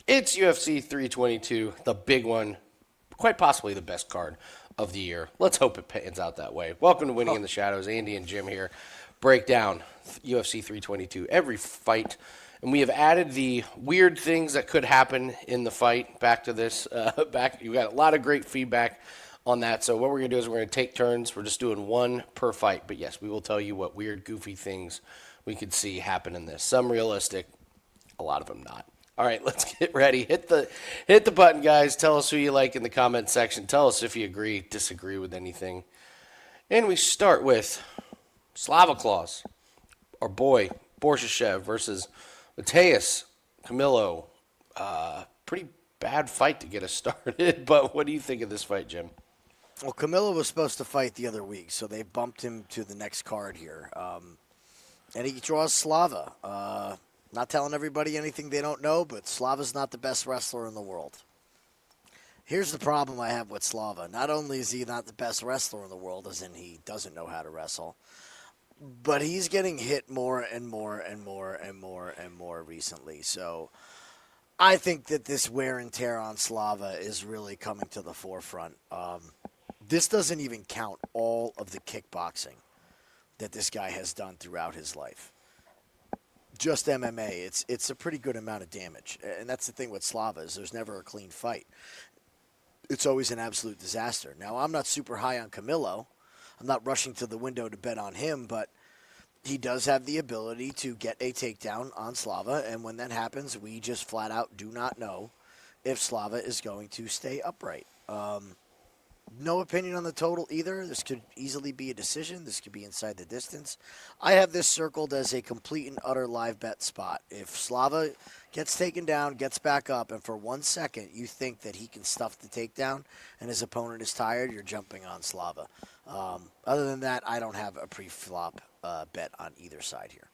It's UFC 322, the big one, quite possibly the best card of the year. Let's hope it pans out that way. Welcome to Winning in the Shadows. Andy and Jim here. Break down UFC 322, every fight. And we have added the weird things that could happen in the fight back to this. You got a lot of great feedback on that. So what we're going to do is we're going to take turns. We're just doing one per fight. But yes, we will tell you what weird, goofy things we could see happen in this. Some realistic, a lot of them not. All right, let's get ready. Hit the button, guys. Tell us who you like in the comment section. Tell us if you agree, disagree with anything. And we start with Slavoclaws, our boy, Borshchev versus Mateus, Camilo. Pretty bad fight to get us started, but what do you think of this fight, Jim? Well, Camilo was supposed to fight the other week, so they bumped him to the next card here. And he draws Slava. Not telling everybody anything they don't know, but Slava's not the best wrestler in the world. Here's the problem I have with Slava. Not only is he not the best wrestler in the world, as in he doesn't know how to wrestle, but he's getting hit more and more and more and more and more recently. So I think that this wear and tear on Slava is really coming to the forefront. This doesn't even count all of the kickboxing that this guy has done throughout his life. Just MMA, it's a pretty good amount of damage. And that's the thing with Slava is there's never a clean fight. It's always an absolute disaster. Now, I'm not super high on Camilo. I'm not rushing to the window to bet on him, but he does have the ability to get a takedown on Slava, and when that happens, we just flat out do not know if Slava is going to stay upright. No opinion on the total either. This could easily be a decision. This could be inside the distance. I have this circled as a complete and utter live bet spot. If Slava gets taken down, gets back up, and for 1 second you think that he can stuff the takedown and his opponent is tired, you're jumping on Slava. Other than that, I don't have a pre-flop bet on either side here.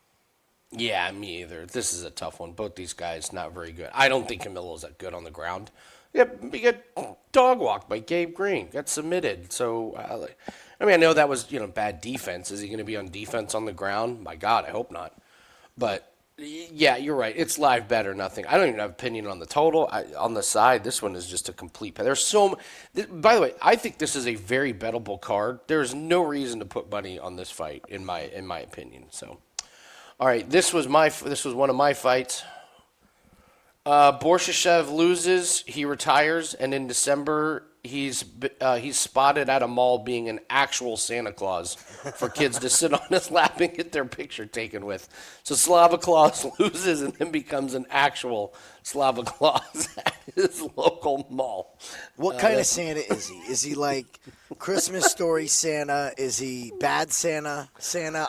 Yeah, me either. This is a tough one. Both these guys not very good. I don't think Camilo's that good on the ground. He got dog walked by Gabe Green. Got submitted. So, I know that was bad defense. Is he going to be on defense on the ground? My God, I hope not. But yeah, you're right. It's live bet or nothing. I don't even have an opinion on the total. On the side, this one is just a complete. There's by the way, I think this is a very bettable card. There's no reason to put money on this fight in my opinion. So, all right, this was one of my fights. Borshchev loses, he retires, and in December he's spotted at a mall being an actual Santa Claus for kids to sit on his lap and get their picture taken with. So Slava Claus loses and then becomes an actual Slava Claus at his local mall. What kind of Santa is he? Is he like Christmas Story Santa? Is he bad Santa?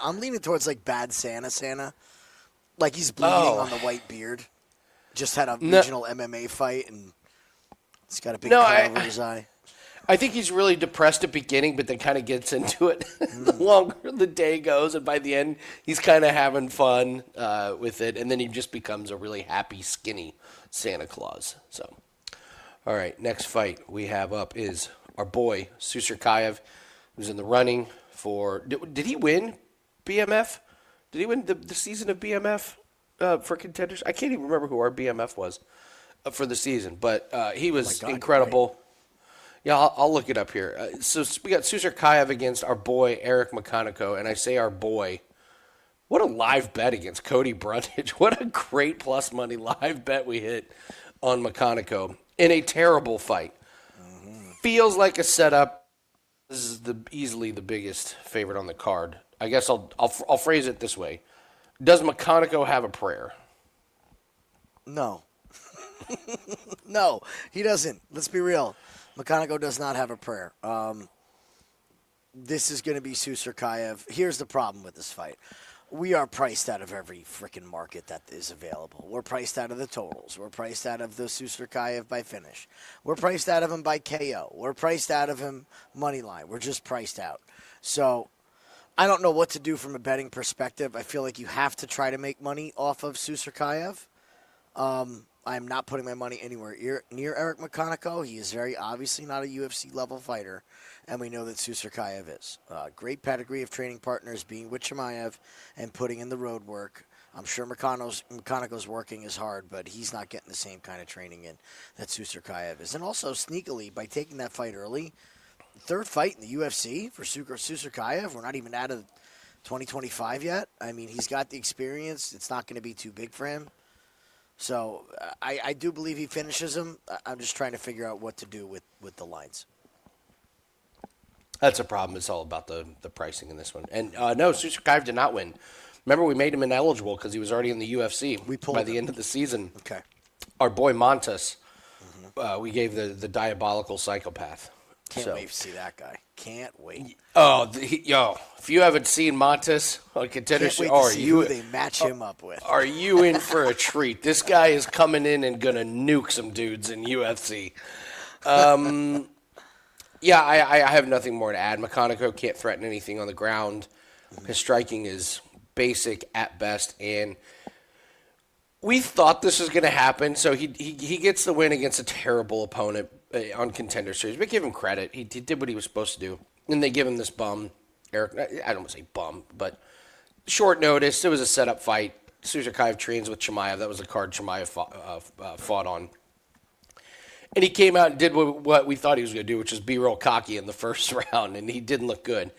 I'm leaning towards like bad Santa. Like he's bleeding on the white beard. Just had a regional MMA fight, and he's got a big cut over his eye. I think he's really depressed at the beginning, but then kind of gets into it the longer the day goes, and by the end, he's kind of having fun with it, and then he just becomes a really happy, skinny Santa Claus. So, all right, next fight we have up is our boy, Susurkaev, who's in the running for... Did he win BMF? Did he win the season of BMF? For contenders, I can't even remember who our BMF was for the season, but he was incredible. Right. Yeah, I'll look it up here. So we got Susurkaev against our boy Eric McConico, and I say our boy. What a live bet against Cody Brundage! What a great plus money live bet we hit on McConico in a terrible fight. Mm-hmm. Feels like a setup. This is easily the biggest favorite on the card. I guess I'll phrase it this way. Does McConico have a prayer? No. No, he doesn't. Let's be real. McConico does not have a prayer. This is going to be Susurkaev. Here's the problem with this fight. We are priced out of every freaking market that is available. We're priced out of the totals. We're priced out of the Susurkaev by finish. We're priced out of him by KO. We're priced out of him money line. We're just priced out. So I don't know what to do from a betting perspective. I feel like you have to try to make money off of Susurkaev. I'm not putting my money anywhere near Eric McConico. He is very obviously not a UFC-level fighter, and we know that Susurkaev is. Great pedigree of training partners, being with Chimaev and putting in the road work. I'm sure McConico's working as hard, but he's not getting the same kind of training in that Susurkaev is. And also, sneakily, by taking that fight early, third fight in the UFC for Susurkaev. We're not even out of 2025 yet. I mean, he's got the experience. It's not going to be too big for him. So I do believe he finishes him. I'm just trying to figure out what to do with the lines. That's a problem. It's all about the pricing in this one. And no, Susurkaev did not win. Remember, we made him ineligible because he was already in the UFC by the end of the season. Okay. Our boy Montes, we gave the diabolical psychopath. Can't wait to see that guy. Can't wait. Oh, if you haven't seen Montes on Contenders, Can't wait to see who they match him up with. Are you in for a treat? This guy is coming in and going to nuke some dudes in UFC. Yeah, I have nothing more to add. McConico can't threaten anything on the ground. His striking is basic at best, and we thought this was going to happen. So he gets the win against a terrible opponent on Contender Series. But give him credit. He did what he was supposed to do. And they give him this bum, Eric. I don't want to say bum, but short notice. It was a setup fight. Susurkaev trains with Chimaev. That was the card Chimaev fought on. And he came out and did what we thought he was going to do, which is be real cocky in the first round, and he didn't look good.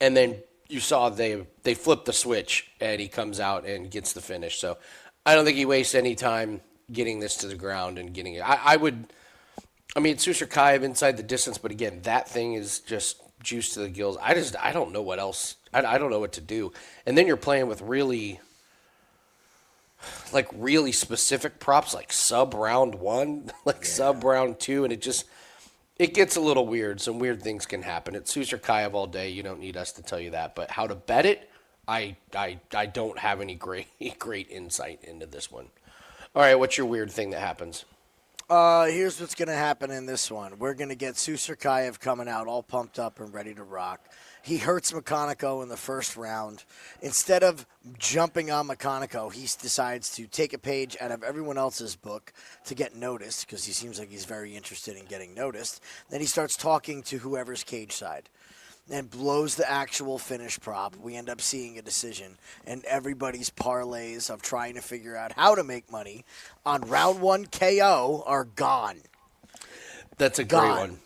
And then you saw they flipped the switch, and he comes out and gets the finish. So I don't think he wastes any time getting this to the ground and getting it. I mean, Susurkaev inside the distance, but again, that thing is just juice to the gills. I don't know what else. I don't know what to do. And then you're playing with really specific props, like sub round 1, sub round 2, and it gets a little weird. Some weird things can happen. It's Susurkaev all day. You don't need us to tell you that. But how to bet it, I don't have any great insight into this one. All right, what's your weird thing that happens? Here's what's going to happen in this one. We're going to get Susurkaev coming out all pumped up and ready to rock. He hurts McConico in the first round. Instead of jumping on McConico, he decides to take a page out of everyone else's book to get noticed, because he seems like he's very interested in getting noticed. Then he starts talking to whoever's cage side and blows the actual finish prop. We end up seeing a decision, and everybody's parlays of trying to figure out how to make money on round 1 KO are gone. That's a great one.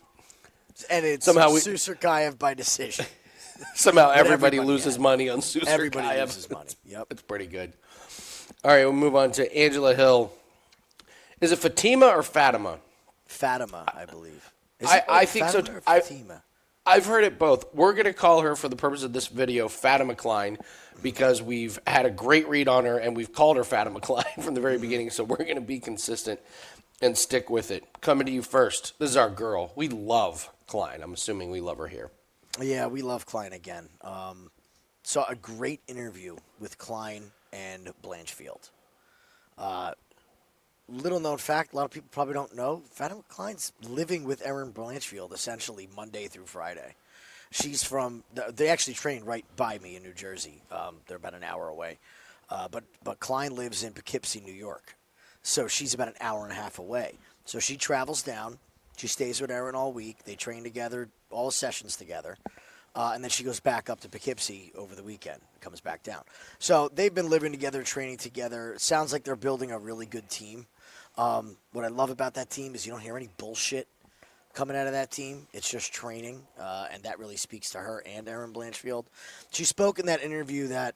And it's Susurkaev by decision. Somehow everybody loses money on Susurkaev. Everybody loses money. Yep. That's pretty good. All right, we'll move on to Angela Hill. Is it Fatima or Fatima? Fatima, I believe. I think so. Fatima? I've heard it both. We're going to call her, for the purpose of this video, Fatima Kline, because we've had a great read on her, and we've called her Fatima Kline from the very beginning, so we're going to be consistent and stick with it. Coming to you first, this is our girl. We love Kline. I'm assuming we love her here. Yeah, we love Kline again. Saw a great interview with Kline and Blanchfield. Little known fact, a lot of people probably don't know, Fatima Kline's living with Erin Blanchfield essentially Monday through Friday. She's from, they actually train right by me in New Jersey. They're about an hour away. But Kline lives in Poughkeepsie, New York. So she's about an hour and a half away. So she travels down. She stays with Erin all week. They train together, all sessions together. And then she goes back up to Poughkeepsie over the weekend, comes back down. So they've been living together, training together. It sounds like they're building a really good team. What I love about that team is you don't hear any bullshit coming out of that team. It's just training, and that really speaks to her and Erin Blanchfield. She spoke in that interview that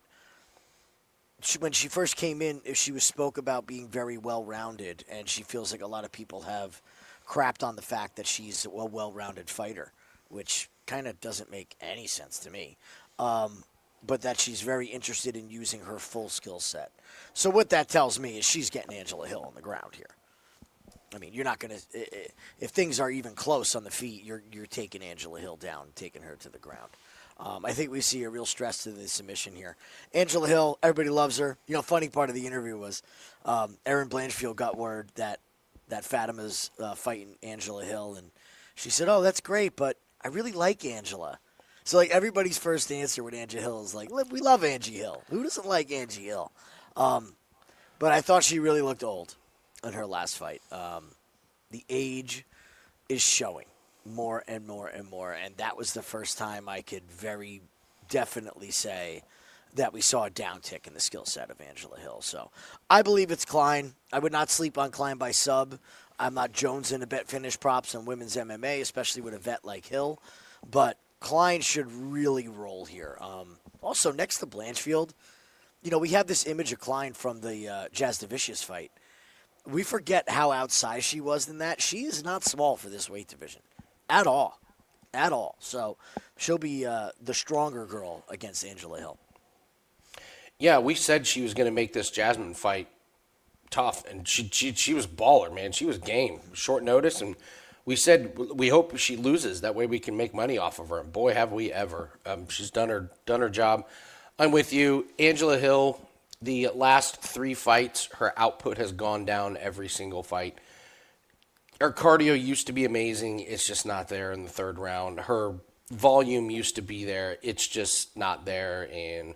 when she first came in, she spoke about being very well-rounded, and she feels like a lot of people have crapped on the fact that she's a well-rounded fighter, which kind of doesn't make any sense to me. But that she's very interested in using her full skill set. So what that tells me is she's getting Angela Hill on the ground here. I mean, you're not going to – if things are even close on the feet, you're taking Angela Hill down, taking her to the ground. I think we see a real stress to the submission here. Angela Hill, everybody loves her. You know, funny part of the interview was Erin Blanchfield got word that Fatima's fighting Angela Hill, and she said, oh, that's great, but I really like Angela. So, like, everybody's first answer with Angie Hill is like, we love Angie Hill. Who doesn't like Angie Hill? But I thought she really looked old in her last fight. The age is showing more and more and more, and that was the first time I could very definitely say that we saw a downtick in the skill set of Angela Hill. So I believe it's Kline. I would not sleep on Kline by sub. I'm not jonesing to bet finish props on women's MMA, especially with a vet like Hill. But Kline should really roll here. Also, next to Blanchfield, we have this image of Kline from the Jasdavicius fight. We forget how outsized she was in that. She is not small for this weight division at all. At all. So she'll be the stronger girl against Angela Hill. Yeah, we said she was going to make this Jasmine fight tough, and she was baller, man. She was game, short notice, and we said we hope she loses. That way we can make money off of her. And boy, have we ever! She's done her job. I'm with you, Angela Hill. The last 3 fights, her output has gone down every single fight. Her cardio used to be amazing. It's just not there in the 3rd round. Her volume used to be there. It's just not there, and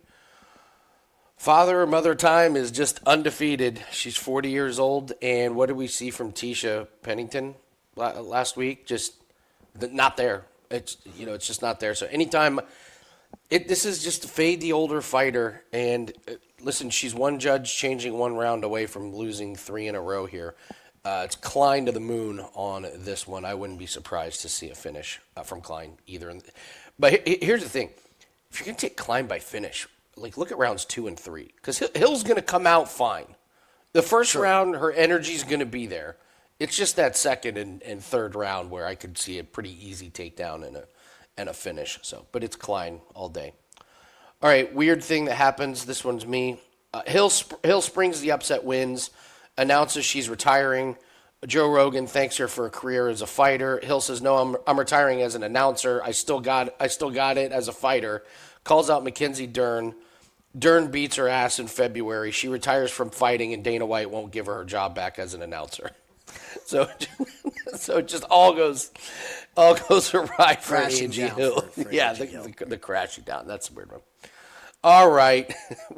Father or Mother Time is just undefeated. She's 40 years old, and what did we see from Tisha Pennington last week? Just not there. It's just not there. So anytime, this is just to fade the older fighter. And listen, she's one judge changing 1 round away from losing 3 in a row here. It's Kline to the moon on this one. I wouldn't be surprised to see a finish from Kline either. But here's the thing: if you're gonna take Kline by finish, look at rounds 2 and 3, because Hill's going to come out fine. The first round, her energy's going to be there. It's just that 2nd and 3rd round where I could see a pretty easy takedown and a finish. So, but it's Kline all day. All right, weird thing that happens. This one's me. Hill springs the upset wins, announces she's retiring. Joe Rogan thanks her for a career as a fighter. Hill says, "No, I'm retiring as an announcer. I still got it as a fighter." Calls out Mackenzie Dern. Dern beats her ass in February. She retires from fighting, and Dana White won't give her job back as an announcer. So it just all goes awry for Angie Hill. For yeah, the crashing down. That's a weird one. All right,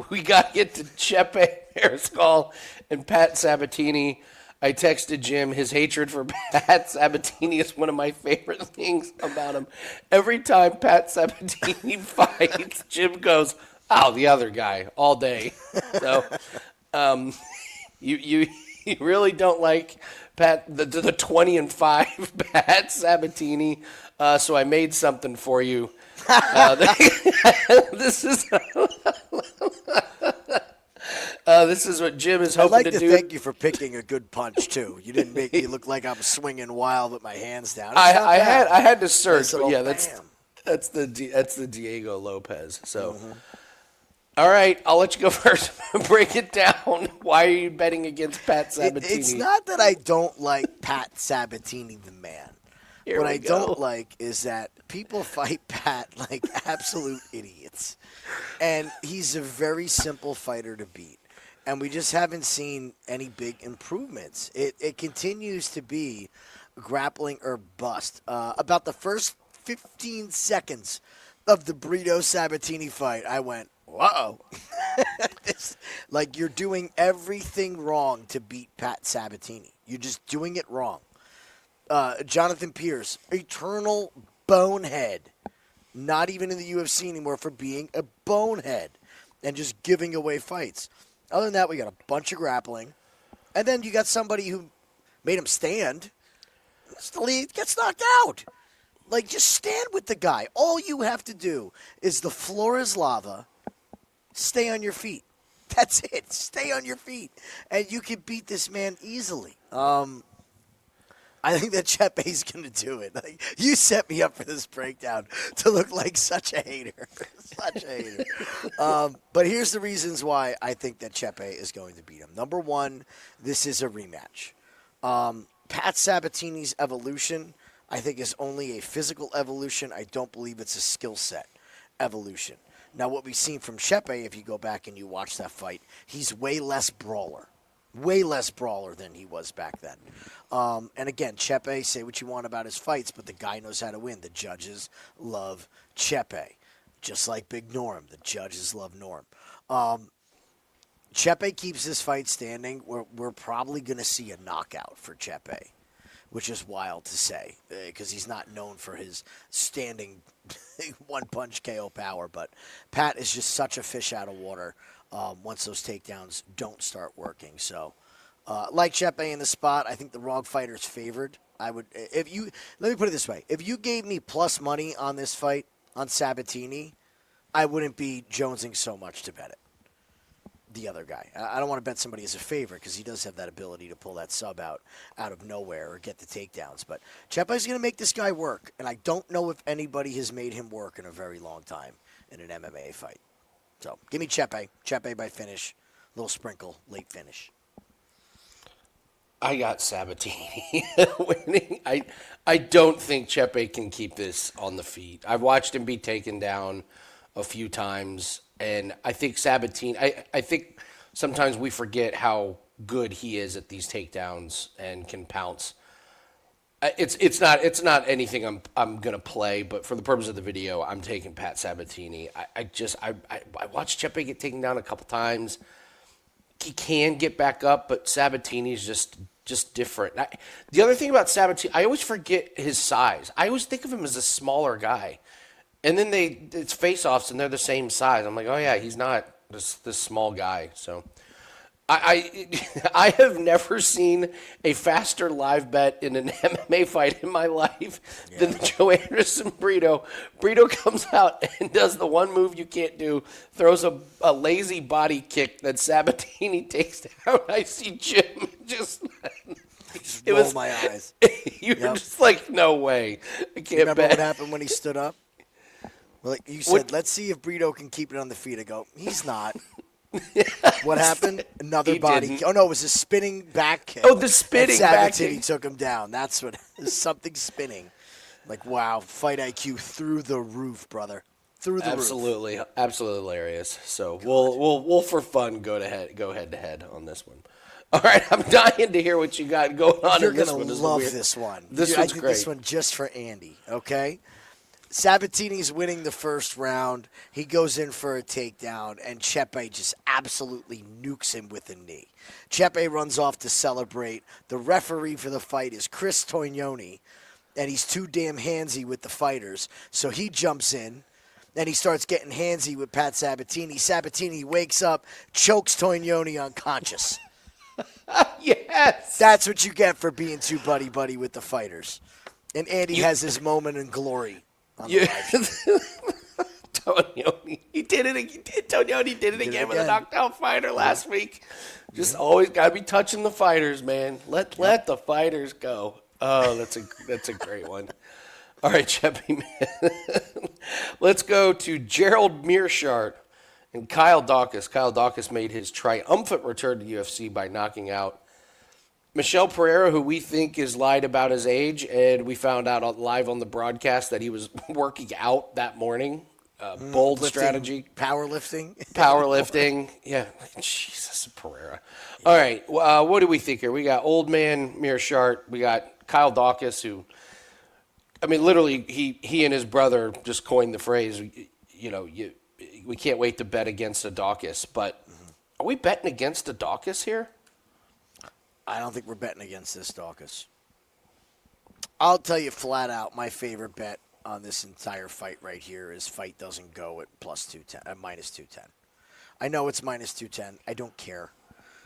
we got to get to Chepe Mariscal and Pat Sabatini. I texted Jim. His hatred for Pat Sabatini is one of my favorite things about him. Every time Pat Sabatini fights, Jim goes, "Oh, the other guy," all day. So, you really don't like Pat, the 20-5 Pat Sabatini. So I made something for you. This is what Jim is hoping to do. I'd like to thank you for picking a good punch too. You didn't make me look like I'm swinging wild with my hands down. I had to search, but yeah, bam. that's the Diego Lopez. So, all right, I'll let you go first. Break it down. Why are you betting against Pat Sabatini? It's not that I don't like Pat Sabatini, the man. Here what we I go. don't like is that people fight Pat like absolute idiots, and he's a very simple fighter to beat. And we just haven't seen any big improvements. It continues to be grappling or bust. About the first 15 seconds of the Brito Sabatini fight, I went, whoa. Like, you're doing everything wrong to beat Pat Sabatini. You're just doing it wrong. Jonathan Pierce, eternal bonehead. Not even in the UFC anymore for being a bonehead and just giving away fights. Other than that, we got a bunch of grappling. And then you got somebody who made him stand. Still, he gets knocked out. Like, just stand with the guy. All you have to do is the floor is lava. Stay on your feet. That's it. Stay on your feet. And you can beat this man easily. I think that Chepe's going to do it. Like, you set me up for this breakdown to look like such a hater. Such a hater. But here's the reasons why I think that Chepe is going to beat him. Number one, this is a rematch. Pat Sabatini's evolution, I think, is only a physical evolution. I don't believe it's a skill set evolution. Now, what we've seen from Chepe, if you go back and you watch that fight, he's way less brawler. Way less brawler than he was back then. And again, Chepe, say what you want about his fights, but the guy knows how to win. The judges love Chepe. Just like Big Norm, the judges love Norm. Chepe keeps this fight standing. We're probably going to see a knockout for Chepe, which is wild to say because he's not known for his standing one-punch KO power. But Pat is just such a fish out of water once those takedowns don't start working. So, like Chepe in the spot, I think the wrong fighter's favored. Let me put it this way: if you gave me plus money on this fight on Sabatini, I wouldn't be jonesing so much to bet it. The other guy, I don't want to bet somebody as a favorite because he does have that ability to pull that sub out of nowhere or get the takedowns. But Chepe's going to make this guy work, and I don't know if anybody has made him work in a very long time in an MMA fight. So give me Chepe by finish, little sprinkle, late finish. I got Sabatini winning. I don't think Chepe can keep this on the feet. I've watched him be taken down a few times, and I think Sabatini. I think sometimes we forget how good he is at these takedowns and can pounce. It's not anything I'm gonna play, but for the purpose of the video, I'm taking Pat Sabatini. I watched Chepe get taken down a couple times. He can get back up, but Sabatini's just different. The other thing about Sabatini, I always forget his size. I always think of him as a smaller guy. And then it's face-offs, and they're the same size. I'm like, oh, yeah, he's not this small guy. So I have never seen a faster live bet in an MMA fight in my life than the Joe Anderson Brito. Brito comes out and does the one move you can't do, throws a lazy body kick that Sabatini takes down. I see Jim just roll my eyes. You were just like, no way. I can't Remember bet. what happened when he stood up? Well, like you said, let's see if Brito can keep it on the feet. I go, he's not. What happened? Another body. Didn't. Oh no, it was a spinning back kick. Oh, the spinning back Sabatini kick. took him down. That's what something spinning. Like wow, fight IQ through the roof, brother. Through the roof. Absolutely hilarious. So we'll for fun go head to head on this one. All right, I'm dying to hear what you got going on You're in this gonna one. love this one. This I one's think great. this one just for Andy. Okay. Sabatini's winning the first round. He goes in for a takedown, and Chepe just absolutely nukes him with a knee. Chepe runs off to celebrate. The referee for the fight is Chris Tognoni, and he's too damn handsy with the fighters. So he jumps in, and he starts getting handsy with Pat Sabatini. Sabatini wakes up, chokes Tognoni unconscious. Yes! That's what you get for being too buddy-buddy with the fighters. And Andy has his moment in glory. Yeah. Tognoni. He did it again with a knockdown fighter last week. Just always got to be touching the fighters, man. Let the fighters go. Oh, that's a great one. All right, Chepe, man. Let's go to Gerald Meerschaert and Kyle Daukaus. Kyle Daukaus made his triumphant return to UFC by knocking out Michel Pereira, who we think is lied about his age, and we found out live on the broadcast that he was working out that morning. Bold strategy. Powerlifting. Yeah. Jesus, Pereira. Yeah. All right. What do we think here? We got old man Meerschaert. We got Kyle Daukaus, who, I mean, literally, he and his brother just coined the phrase, we can't wait to bet against a Daukaus. But are we betting against a Daukaus here? I don't think we're betting against this Daukaus. I'll tell you flat out, my favorite bet on this entire fight right here is fight doesn't go at minus 210. I know it's minus 210. I don't care.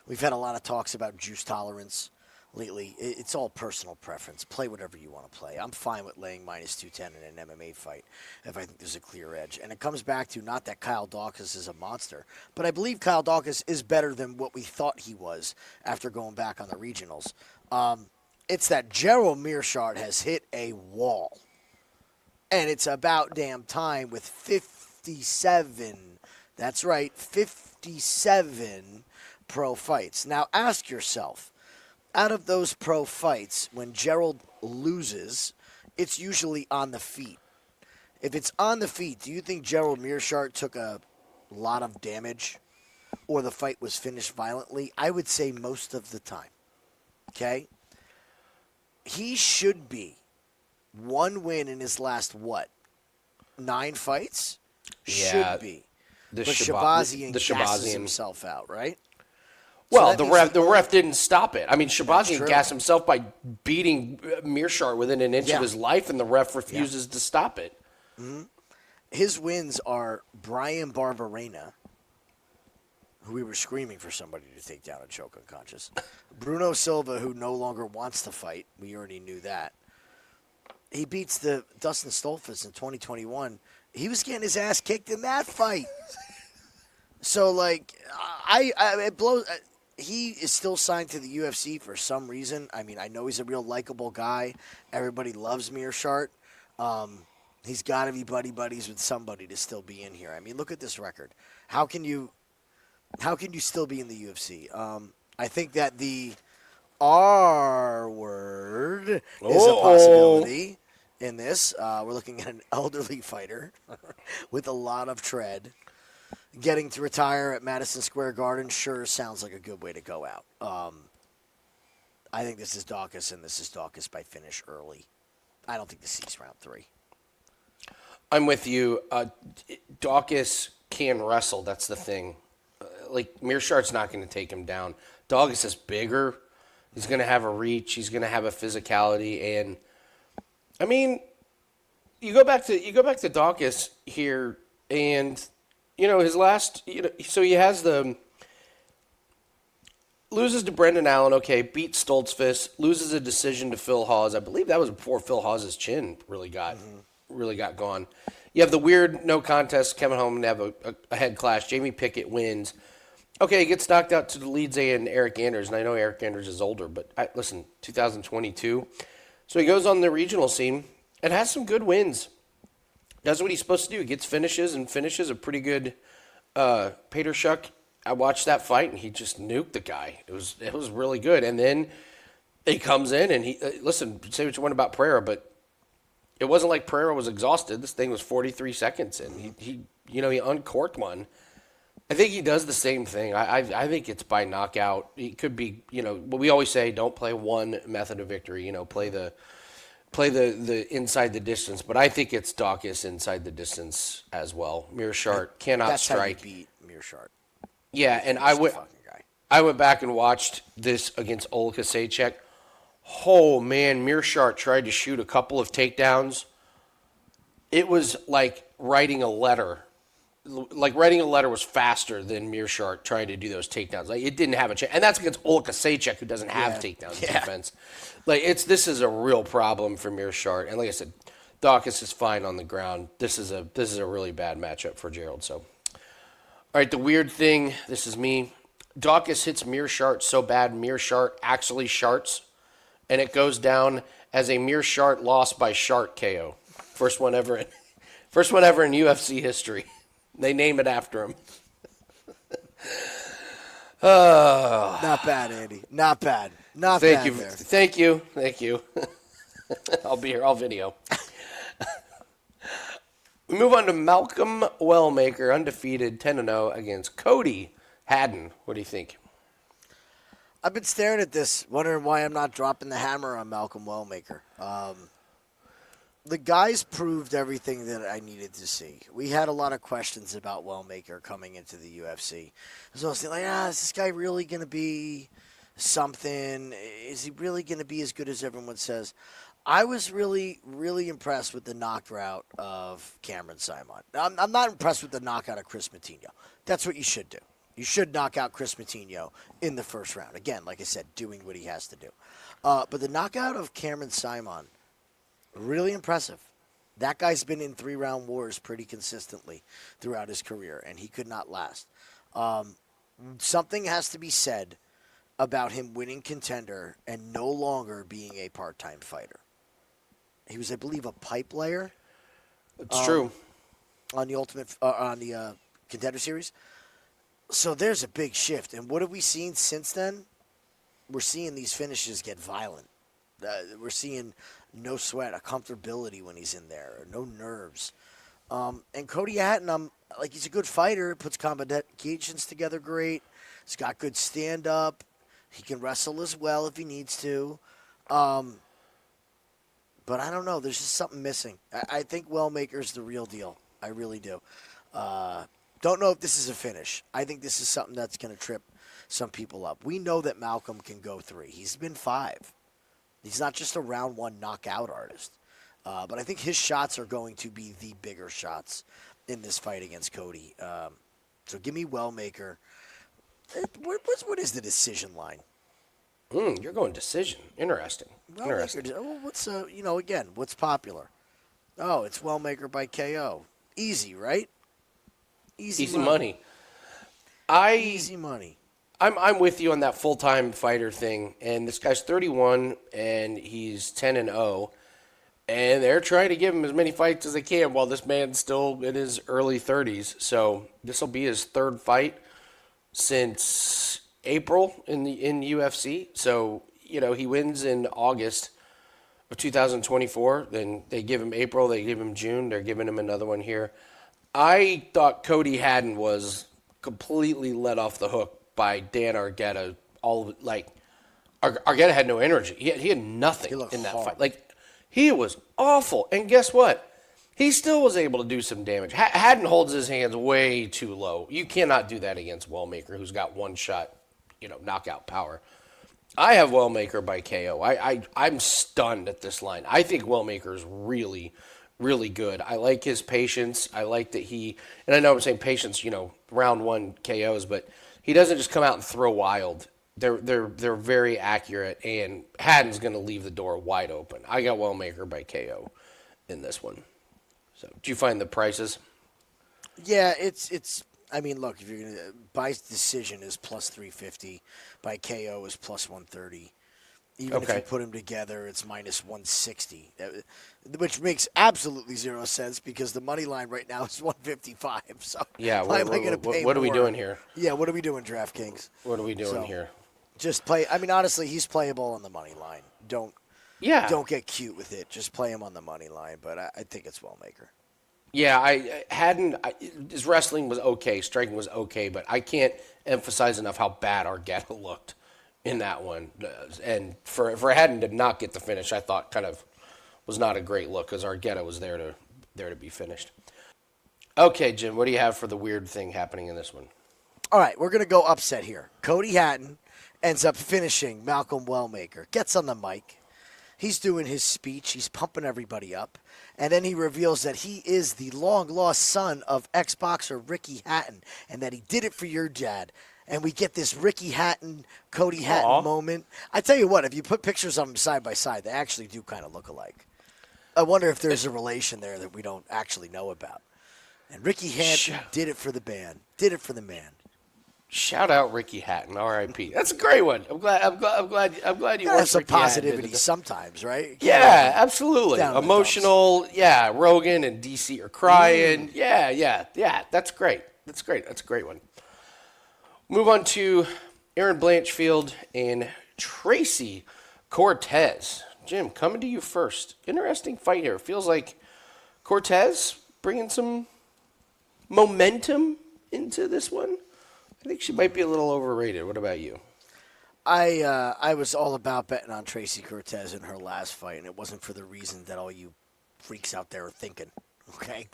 We've had a lot of talks about juice tolerance lately. It's all personal preference. Play whatever you want to play. I'm fine with laying minus 210 in an MMA fight if I think there's a clear edge. And it comes back to not that Kyle Daukaus is a monster, but I believe Kyle Daukaus is better than what we thought he was after going back on the regionals. It's that Gerald Meerschaert has hit a wall. And it's about damn time with 57. That's right, 57 pro fights. Now ask yourself, out of those pro fights, when Gerald loses, it's usually on the feet. If it's on the feet, do you think Gerald Meerschaert took a lot of damage or the fight was finished violently? I would say most of the time. Okay? He should be one win in his last, 9 fights? Yeah, should be. But Shabazian gasses himself out, right? Well, the ref didn't stop it. I mean, True. Shabazian gassed himself by beating Meerschaert within an inch of his life, and the ref refuses to stop it. His wins are Brian Barberena, who we were screaming for somebody to take down and choke unconscious. Bruno Silva, who no longer wants to fight. We already knew that. He beats the Dustin Stolfus in 2021. He was getting his ass kicked in that fight. So, like, it blows. He is still signed to the UFC for some reason. I mean, I know he's a real likable guy. Everybody loves Meerschaert. He's got to be buddies with somebody to still be in here. I mean, look at this record. How can you still be in the UFC? I think that the R word is a possibility in this. We're looking at an elderly fighter with a lot of tread. Getting to retire at Madison Square Garden sure sounds like a good way to go out. I think this is Daukaus, and this is Daukaus by finish early. I don't think this is round 3. I'm with you. Daukaus can wrestle. That's the thing. Meerschaert's not going to take him down. Daukaus is bigger. He's going to have a reach. He's going to have a physicality, and I mean, you go back to Daukaus here, and his last. So he has loses to Brendan Allen. Okay, beats Stoltzfus. Loses a decision to Phil Hawes. I believe that was before Phil Hawes' chin really got gone. You have the weird no contest coming home and have a head clash. Jamie Pickett wins. Okay, he gets knocked out to the Leadze and Eric Anders, and I know Eric Anders is older, but listen, 2022. So he goes on the regional scene and has some good wins. Does what he's supposed to do. He gets finishes a pretty good Peter Shuck. I watched that fight, and he just nuked the guy. It was really good. And then he comes in, and listen, say what you want about Pereira, but it wasn't like Pereira was exhausted. This thing was 43 seconds in. He uncorked one. I think he does the same thing. I think it's by knockout. It could be, we always say don't play one method of victory. Play the inside the distance. But I think it's Daukaus inside the distance as well. Meerschaert cannot strike. That's how you beat Meerschaert. Yeah, and I went back and watched this against Kasejchuk. Oh, man, Meerschaert tried to shoot a couple of takedowns. It was like writing a letter. Like writing a letter was faster than Meerschaert trying to do those takedowns. Like it didn't have a chance, and that's against Kasejchuk, who doesn't have takedowns defense. Like this is a real problem for Meerschaert, and like I said, Daukaus is fine on the ground. This is a really bad matchup for Gerald. So, all right, the weird thing. This is me. Daukaus hits Meerschaert so bad, Meerschaert actually sharts, and it goes down as a Meerschaert loss by Shart KO. First one ever in UFC history. They name it after him. Not bad, Andy. Not bad. Thank you. I'll be here. I'll video. We move on to Malcolm Wellmaker, undefeated, 10-0 against Cody Haddon. What do you think? I've been staring at this, wondering why I'm not dropping the hammer on Malcolm Wellmaker. The guys proved everything that I needed to see. We had a lot of questions about Wellmaker coming into the UFC. So I was like, is this guy really going to be something? Is he really going to be as good as everyone says? I was really, really impressed with the knockout of Cameron Simon. I'm not impressed with the knockout of Chris Matinho. That's what you should do. You should knock out Chris Matinho in the first round. Again, like I said, doing what he has to do. But the knockout of Cameron Simon, really impressive. That guy's been in 3-round wars pretty consistently throughout his career, and he could not last. Something has to be said about him winning Contender and no longer being a part-time fighter. He was, I believe, a pipe layer. It's true. On the Contender Series. So there's a big shift. And what have we seen since then? We're seeing these finishes get violent. We're seeing no sweat, a comfortability when he's in there, no nerves. And Cody Haddon, he's a good fighter, puts combinations together great. He's got good stand-up. He can wrestle as well if he needs to. But I don't know. There's just something missing. I think Wellmaker's the real deal. I really do. Don't know if this is a finish. I think this is something that's going to trip some people up. We know that Malcolm can go 3. He's been 5. He's not just a round 1 knockout artist. But I think his shots are going to be the bigger shots in this fight against Cody. So give me Wellmaker. What is the decision line? You're going decision. Interesting. Interesting. What's again, what's popular? Oh, it's Wellmaker by KO. Easy, right? Easy money. Easy money. I'm with you on that full-time fighter thing. And this guy's 31 and he's 10-0. And they're trying to give him as many fights as they can while this man's still in his early 30s. So this will be his 3rd fight since April in UFC. So, he wins in August of 2024. Then they give him April, they give him June. They're giving him another one here. I thought Cody Haddon was completely let off the hook by Dan Argueta. Argueta had no energy. He had nothing in that fight. He was awful. And guess what? He still was able to do some damage. Haddon holds his hands way too low. You cannot do that against Wellmaker, who's got one shot, knockout power. I have Wellmaker by KO. I'm stunned at this line. I think Wellmaker is really, really good. I like his patience. I like that and I know I'm saying patience, round 1 KOs, but he doesn't just come out and throw wild. They're very accurate, and Haddon's going to leave the door wide open. I got Wellmaker by KO in this one. So, do you find the prices? Yeah, it's. I mean, look, if you're going to by decision is plus 350, by KO is plus 130. Even if you put them together, it's minus 160, which makes absolutely zero sense because the money line right now is 155. So yeah, why am I going to pay what more? are we doing here? Yeah, what are we doing, DraftKings? What are we doing here? Just play. I mean, honestly, he's playable on the money line. Don't get cute with it. Just play him on the money line. But I think it's Wellmaker. Yeah, his wrestling was okay, striking was okay, but I can't emphasize enough how bad Argueta looked in that one. And for Haddon to not get the finish, I thought kind of was not a great look because Argueta was there to be finished. Okay, Jim, what do you have for the weird thing happening in this one? All right, we're going to go upset here. Cody Haddon ends up finishing Malcolm Wellmaker. Gets on the mic. He's doing his speech. He's pumping everybody up. And then he reveals that he is the long-lost son of ex-boxer Ricky Hatton and that he did it for your dad. And we get this Ricky Hatton, Cody Hatton moment. I tell you what, if you put pictures of them side by side, they actually do kind of look alike. I wonder if there's a relation there that we don't actually know about. And Ricky Hatton did it for the band. Did it for the man. Shout out Ricky Hatton, R.I.P. That's a great one. I'm glad you have some positivity sometimes, right? Yeah, absolutely. Emotional. Yeah, Rogan and DC are crying. Yeah. That's great. That's a great one. Move on to Aaron Blanchfield and Tracy Cortez. Jim, coming to you first. Interesting fight here. Feels like Cortez bringing some momentum into this one. I think she might be a little overrated. What about you? I was all about betting on Tracy Cortez in her last fight, and it wasn't for the reason that all you freaks out there are thinking. Okay,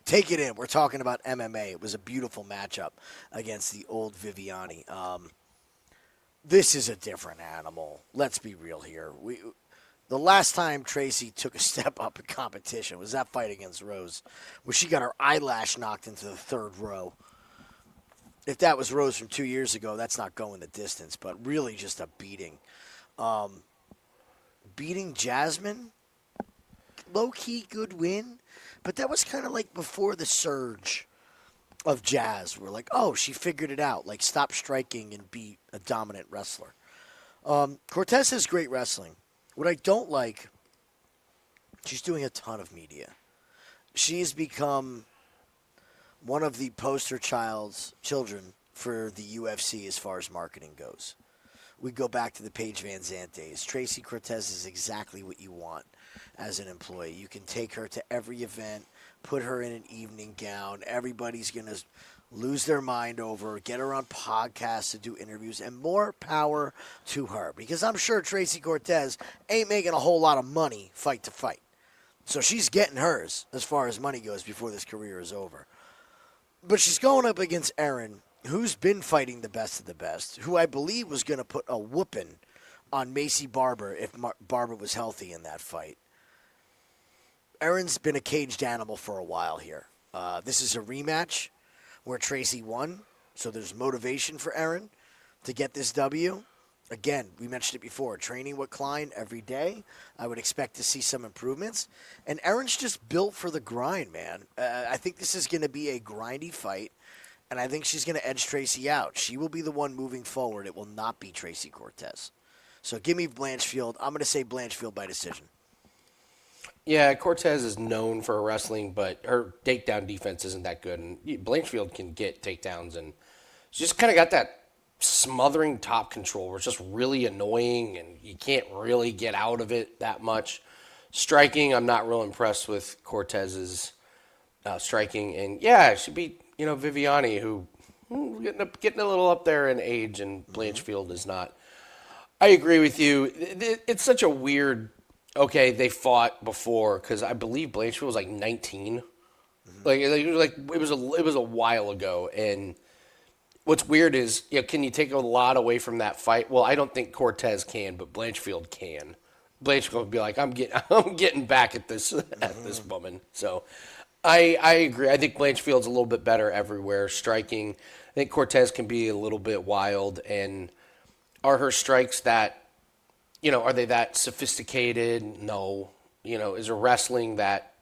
take it in. We're talking about MMA. It was a beautiful matchup against the old Viviani. This is a different animal. Let's be real here. The last time Tracy took a step up in competition was that fight against Rose, where she got her eyelash knocked into the third row. If that was Rose from 2 years ago, that's not going the distance, but really just a beating. Beating Jasmine, low-key good win, but that was kind of like before the surge of Jazz. We're like, oh, she figured it out. Like, stop striking and be a dominant wrestler. Cortez has great wrestling. What I don't like, she's doing a ton of media. She's become one of the poster children for the UFC as far as marketing goes. We go back to the Paige Van Zandt days. Tracy Cortez is exactly what you want as an employee. You can take her to every event, put her in an evening gown. Everybody's going to lose their mind over her, get her on podcasts to do interviews, and more power to her. Because I'm sure Tracy Cortez ain't making a whole lot of money fight to fight. So she's getting hers as far as money goes before this career is over. But she's going up against Erin, who's been fighting the best of the best, who I believe was going to put a whooping on Macy Barber if Barber was healthy in that fight. Aaron's been a caged animal for a while here. This is a rematch where Tracy won, so there's motivation for Aaron to get this W. Again, we mentioned it before, training with Kline every day. I would expect to see some improvements. And Aaron's just built for the grind, man. I think this is going to be a grindy fight, and I think she's going to edge Tracy out. She will be the one moving forward. It will not be Tracy Cortez. So give me Blanchfield. I'm going to say Blanchfield by decision. Yeah, Cortez is known for wrestling, but her takedown defense isn't that good. And Blanchfield can get takedowns, and she's just kind of got that smothering top control where it's just really annoying, and you can't really get out of it that much. Striking, I'm not real impressed with Cortez's striking. And, yeah, she beat, Viviani, who getting a little up there in age, and Blanchfield is not. I agree with you. It's such a weird... Okay, they fought before because I believe Blanchfield was like 19. It was a while ago. And what's weird is, can you take a lot away from that fight? Well, I don't think Cortez can, but Blanchfield can. Blanchfield would be like, I'm getting back at this woman. So I agree. I think Blanchfield's a little bit better everywhere. Striking, I think Cortez can be a little bit wild. And are her strikes that? Are they that sophisticated? No. Is her wrestling that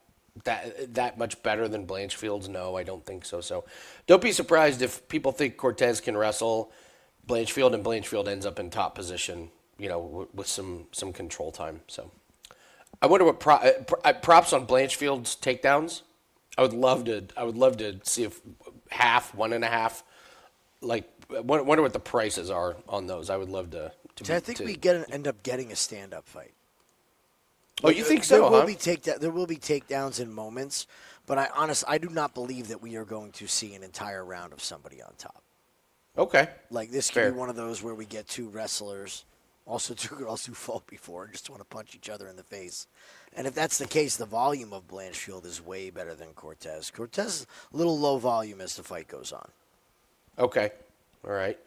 much better than Blanchfield's? No, I don't think so. So don't be surprised if people think Cortez can wrestle Blanchfield and Blanchfield ends up in top position, with some control time. So I wonder what props on Blanchfield's takedowns. I would love to see if 1.5. Like, wonder what the prices are on those. I would love to. I think we end up getting a stand-up fight. Oh, you think so? There will be takedowns in moments, but I do not believe that we are going to see an entire round of somebody on top. Okay. Like this could be one of those where we get two wrestlers, also two girls who fought before, and just want to punch each other in the face. And if that's the case, the volume of Blanchfield is way better than Cortez. Cortez is a little low volume as the fight goes on. Okay. All right.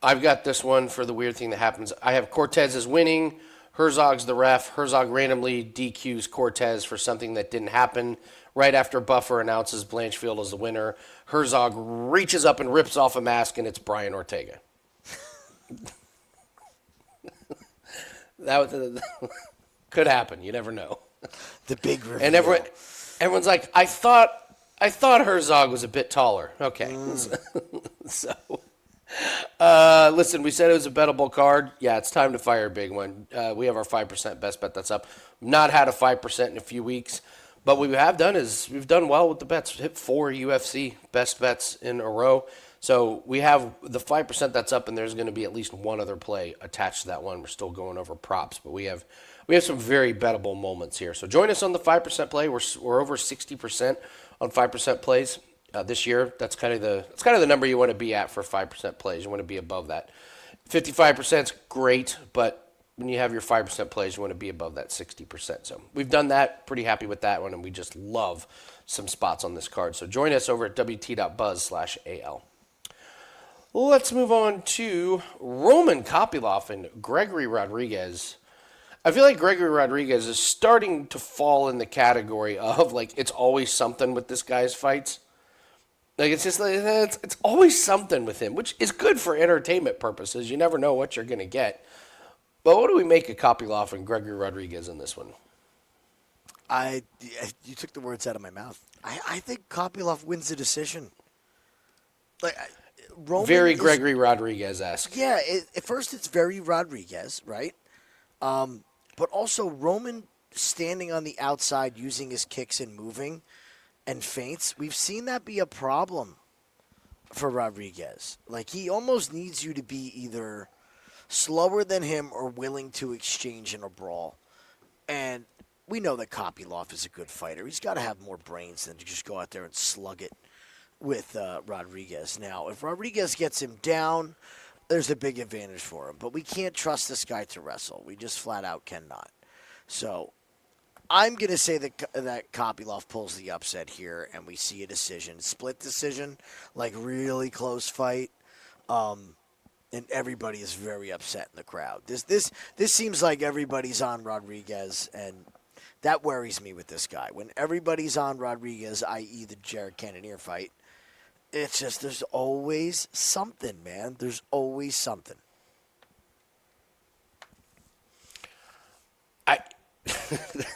I've got this one for the weird thing that happens. I have Cortez is winning. Herzog's the ref. Herzog randomly DQs Cortez for something that didn't happen. Right after Buffer announces Blanchfield as the winner, Herzog reaches up and rips off a mask, and it's Brian Ortega. That could happen. You never know. The big reveal. And everyone's like, I thought Herzog was a bit taller. Okay. So... listen, we said it was a bettable card. Yeah, it's time to fire a big one. We have our 5% best bet that's up. Not had a 5% in a few weeks, but what we have done is we've done well with the bets. Hit 4 UFC best bets in a row. So we have the 5% that's up, and there's going to be at least one other play attached to that one. We're still going over props, but we have some very bettable moments here. So join us on the 5% play. We're over 60% on 5% plays. This year, that's kind of the number you want to be at for 5% plays. You want to be above that. 55% is great, but when you have your 5% plays, you want to be above that 60%. So we've done that. Pretty happy with that one, and we just love some spots on this card. So join us over at wt.buzz/AL. Let's move on to Roman Kopylov and Gregory Rodrigues. I feel like Gregory Rodrigues is starting to fall in the category of, like, it's always something with this guy's fights. Like, it's just like, it's always something with him, which is good for entertainment purposes. You never know what you're going to get. But what do we make of Kopylov and Gregory Rodrigues in this one? You took the words out of my mouth. I think Kopylov wins the decision. Like, very Gregory Rodrigues-esque. Yeah, at first it's very Rodrigues, right? But also Roman standing on the outside, using his kicks and moving and feints, we've seen that be a problem for Rodrigues. Like, he almost needs you to be either slower than him or willing to exchange in a brawl. And we know that Kopylov is a good fighter. He's got to have more brains than to just go out there and slug it with Rodrigues. Now, if Rodrigues gets him down, there's a big advantage for him. But we can't trust this guy to wrestle. We just flat out cannot. So I'm going to say that Kopylov pulls the upset here, and we see a decision. Split decision, like really close fight. And everybody is very upset in the crowd. This seems like everybody's on Rodrigues, and that worries me with this guy. When everybody's on Rodrigues, i.e. the Jared Cannonier fight, it's just there's always something, man. There's always something.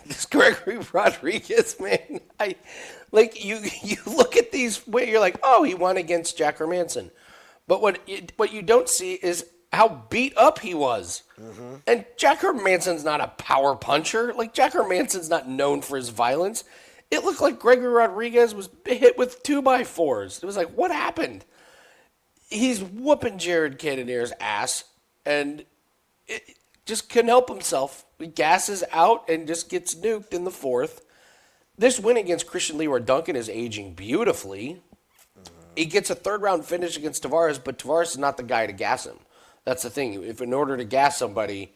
This Gregory Rodrigues, man. You look at these where you're like, oh, he won against Jack Hermanson. But what you don't see is how beat up he was. Mm-hmm. And Jack Hermanson's not a power puncher. Like, Jack Hermanson's not known for his violence. It looked like Gregory Rodrigues was hit with 2x4s. It was like, what happened? He's whooping Jared Cannonier's ass, and it just couldn't help himself. He gasses out and just gets nuked in the fourth. This win against Christian Leroy Duncan is aging beautifully. He gets a third-round finish against Tavares, but Tavares is not the guy to gas him. That's the thing. If in order to gas somebody,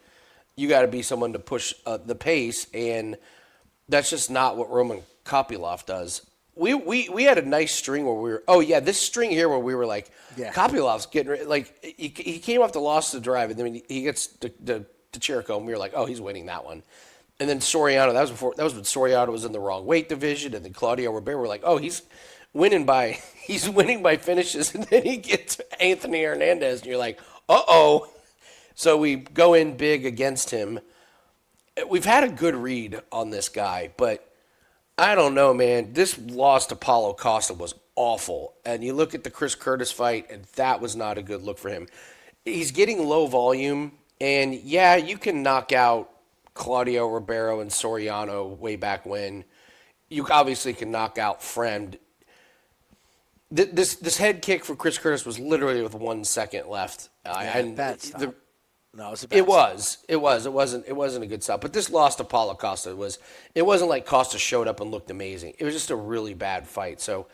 you got to be someone to push the pace, and that's just not what Roman Kopylov does. We had a nice string where we were, this string here where we were like, Kopylov's getting, like, he came off the loss to drive, and then he gets to Chirico, and we were like, oh, he's winning that one. And then Soriano, that was when Soriano was in the wrong weight division, and then Claudio Ribeiro were like, oh, he's winning by finishes, and then he gets Anthony Hernandez, and you're like, uh-oh. So we go in big against him. We've had a good read on this guy, but I don't know, man. This loss to Paulo Costa was awful. And you look at the Chris Curtis fight, and that was not a good look for him. He's getting low volume, and yeah, you can knock out Claudio Ribeiro and Soriano way back when. You obviously can knock out Fremd. This head kick for Chris Curtis was literally with 1 second left. Bad stop. No, it was a bad stop. It wasn't a good stop. But this loss to Paulo Costa wasn't like Costa showed up and looked amazing. It was just a really bad fight. So,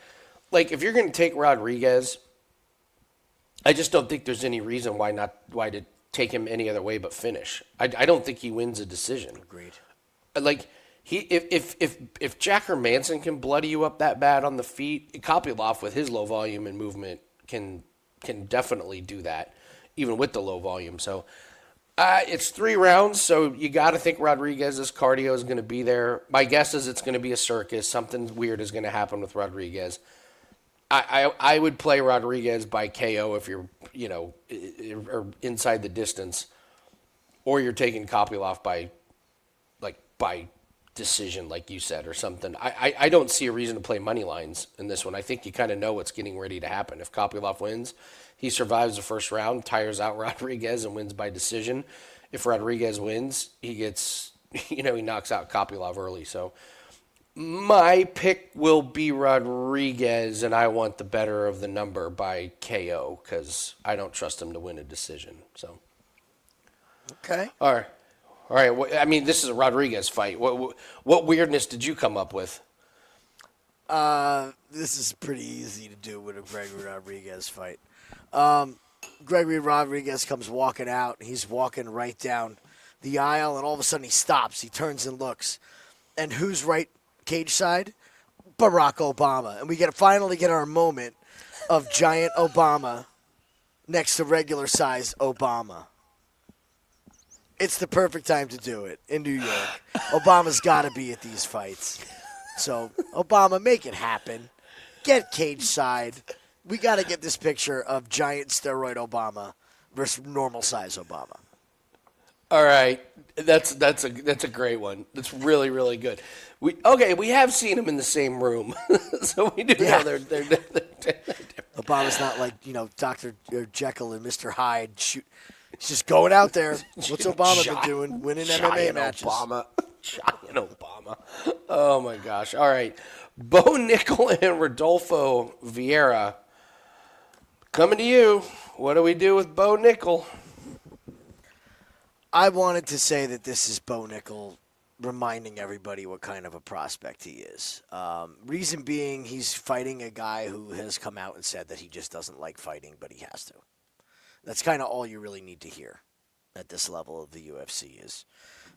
like, if you're going to take Rodrigues, I just don't think there's any reason why to take him any other way but finish. I don't think he wins a decision. Agreed. Like, if Jack Hermanson can bloody you up that bad on the feet, Kopylov with his low volume and movement can definitely do that, even with the low volume. So it's 3 rounds, so you got to think Rodrigues' cardio is going to be there. My guess is it's going to be a circus. Something weird is going to happen with Rodrigues. I would play Rodrigues by KO if you're, or inside the distance, or you're taking Kopylov by decision, like you said, or something. I don't see a reason to play money lines in this one. I think you kind of know what's getting ready to happen. If Kopylov wins, he survives the first round, tires out Rodrigues, and wins by decision. If Rodrigues wins, he gets, he knocks out Kopylov early. So my pick will be Rodrigues, and I want the better of the number by KO because I don't trust him to win a decision. So okay, all right. All right, I mean, this is a Rodrigues fight. What weirdness did you come up with? This is pretty easy to do with a Gregory Rodrigues fight. Gregory Rodrigues comes walking out. He's walking right down the aisle, and all of a sudden he stops. He turns and looks. And who's right cage side? Barack Obama. And we finally get our moment of giant Obama next to regular size Obama. It's the perfect time to do it in New York. Obama's got to be at these fights. So, Obama, make it happen. Get cage side. We got to get this picture of giant steroid Obama versus normal size Obama. All right, that's a great one. That's really, really good. We have seen him in the same room, so we do know they're Obama's not like Dr. Jekyll and Mr. Hyde. He's just going out there. What's Obama been doing? Winning MMA matches. Giant Obama. Oh, my gosh. All right. Bo Nickal and Rodolfo Vieira. Coming to you. What do we do with Bo Nickal? I wanted to say that this is Bo Nickal reminding everybody what kind of a prospect he is. Reason being, he's fighting a guy who has come out and said that he just doesn't like fighting, but he has to. That's kind of all you really need to hear. at this level of the UFC is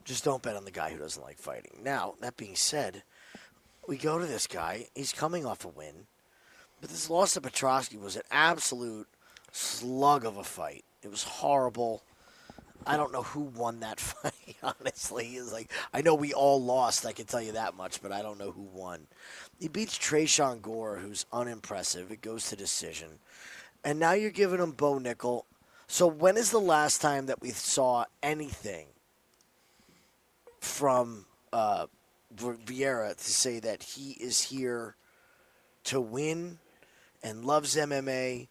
just don't bet on the guy who doesn't like fighting. Now, that being said, we go to this guy. He's coming off a win. But this loss to Petrosky was an absolute slug of a fight. It was horrible. I don't know who won that fight, honestly. It's like, I know we all lost, I can tell you that much, but I don't know who won. He beats Tresean Gore, who's unimpressive. It goes to decision. And now you're giving him Bo Nickal. So when is the last time that we saw anything from Vieira to say that he is here to win and loves MMA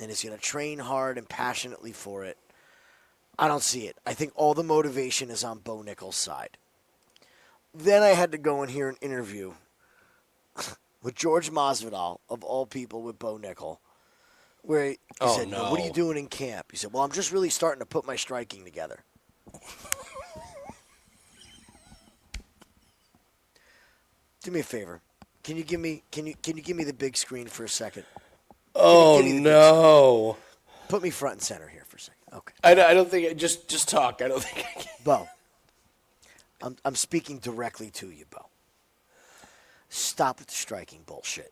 and is going to train hard and passionately for it? I don't see it. I think all the motivation is on Bo Nickal's side. Then I had to go and hear an interview with George Masvidal, of all people, with Bo Nickal, where he said, no. "What are you doing in camp?" He said, "Well, I'm just really starting to put my striking together." Do me a favor. Can you give me the big screen for a second? Oh, no. Put me front and center here for a second. Okay. I don't think... Just talk. I don't think I can. Bo, I'm speaking directly to you, Bo. Stop with the striking bullshit.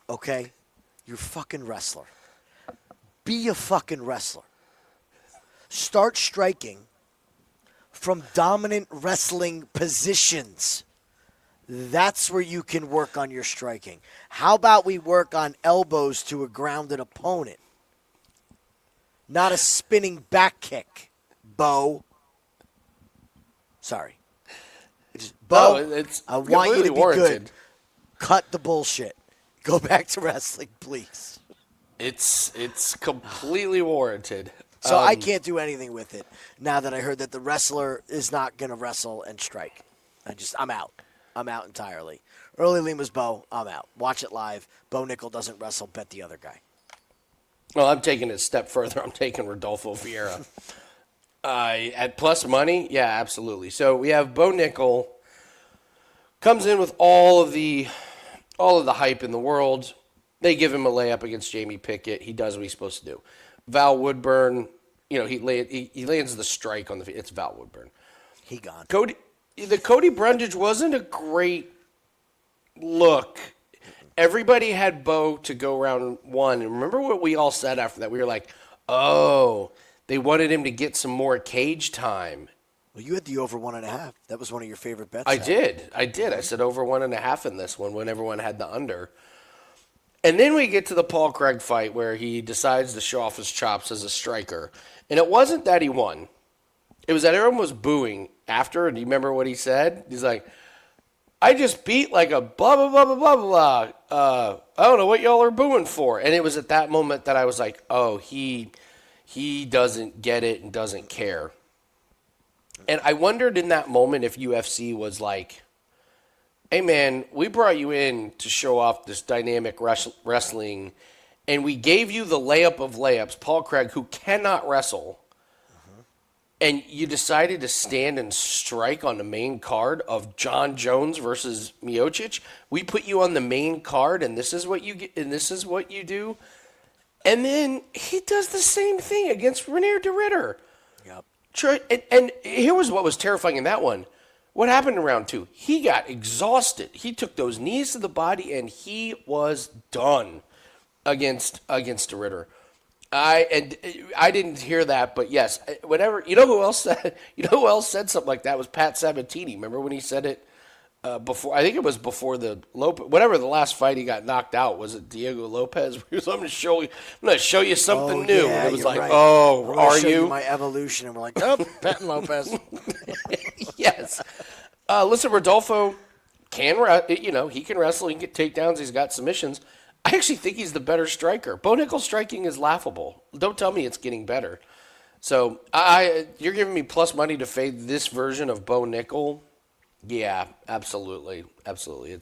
Okay? You're a fucking wrestler. Be a fucking wrestler. Start striking from dominant wrestling positions. That's where you can work on your striking. How about we work on elbows to a grounded opponent? Not a spinning back kick, Bo. Sorry. Bo, it's I want you to be warranted. good. Cut the bullshit. Go back to wrestling, please. It's completely warranted. So I can't do anything with it now that I heard that the wrestler is not going to wrestle and strike. I'm out. I'm out entirely. Early Lima's Bo, I'm out. Watch it live. Bo Nickal doesn't wrestle, bet the other guy. Well, I'm taking it a step further. I'm taking Rodolfo Vieira. At plus money, yeah, absolutely. So we have Bo Nickal comes in with all of the hype in the world. They give him a layup against Jamie Pickett. He does what he's supposed to do. Val Woodburn, he lands the strike on the feet. It's Val Woodburn. He gone. The Cody Brundage wasn't a great look. Everybody had Bo to go round one. And remember what we all said after that? We were like, oh, they wanted him to get some more cage time. Well, you had the over 1.5. That was one of your favorite bets. I did. I said over 1.5 in this one when everyone had the under. And then we get to the Paul Craig fight where he decides to show off his chops as a striker. And it wasn't that he won. It was that everyone was booing after. And do you remember what he said? He's like, I just beat like a blah, blah, blah, blah, blah, blah. I don't know what y'all are booing for. And it was at that moment that I was like, oh, he doesn't get it and doesn't care. And I wondered in that moment if UFC was like, hey, man, we brought you in to show off this dynamic wrestling, and we gave you the layup of layups, Paul Craig, who cannot wrestle, and you decided to stand and strike on the main card of John Jones versus Miocic. We put you on the main card, and this is what you get, and this is what you do. And then he does the same thing against Reinier de Ridder. Yep. And here was what was terrifying in that one. What happened in round 2? He got exhausted. He took those knees to the body, and he was done against de Ridder. I didn't hear that, but yes, whatever. You know who else said? You know who else said something like that was Pat Sabatini. Remember when he said it before? I think it was before the Lopez. Whatever the last fight he got knocked out, was it Diego Lopez? He was, I'm going to show you something new. Yeah, and it was like, right. oh, are show you? My evolution, and we're like, oh, Patton Lopez. Yes. Listen, Rodolfo he can wrestle. He can get takedowns. He's got submissions. I actually think he's the better striker. Bo Nickal's striking is laughable. Don't tell me it's getting better. So you're giving me plus money to fade this version of Bo Nickal? Yeah, absolutely. Absolutely.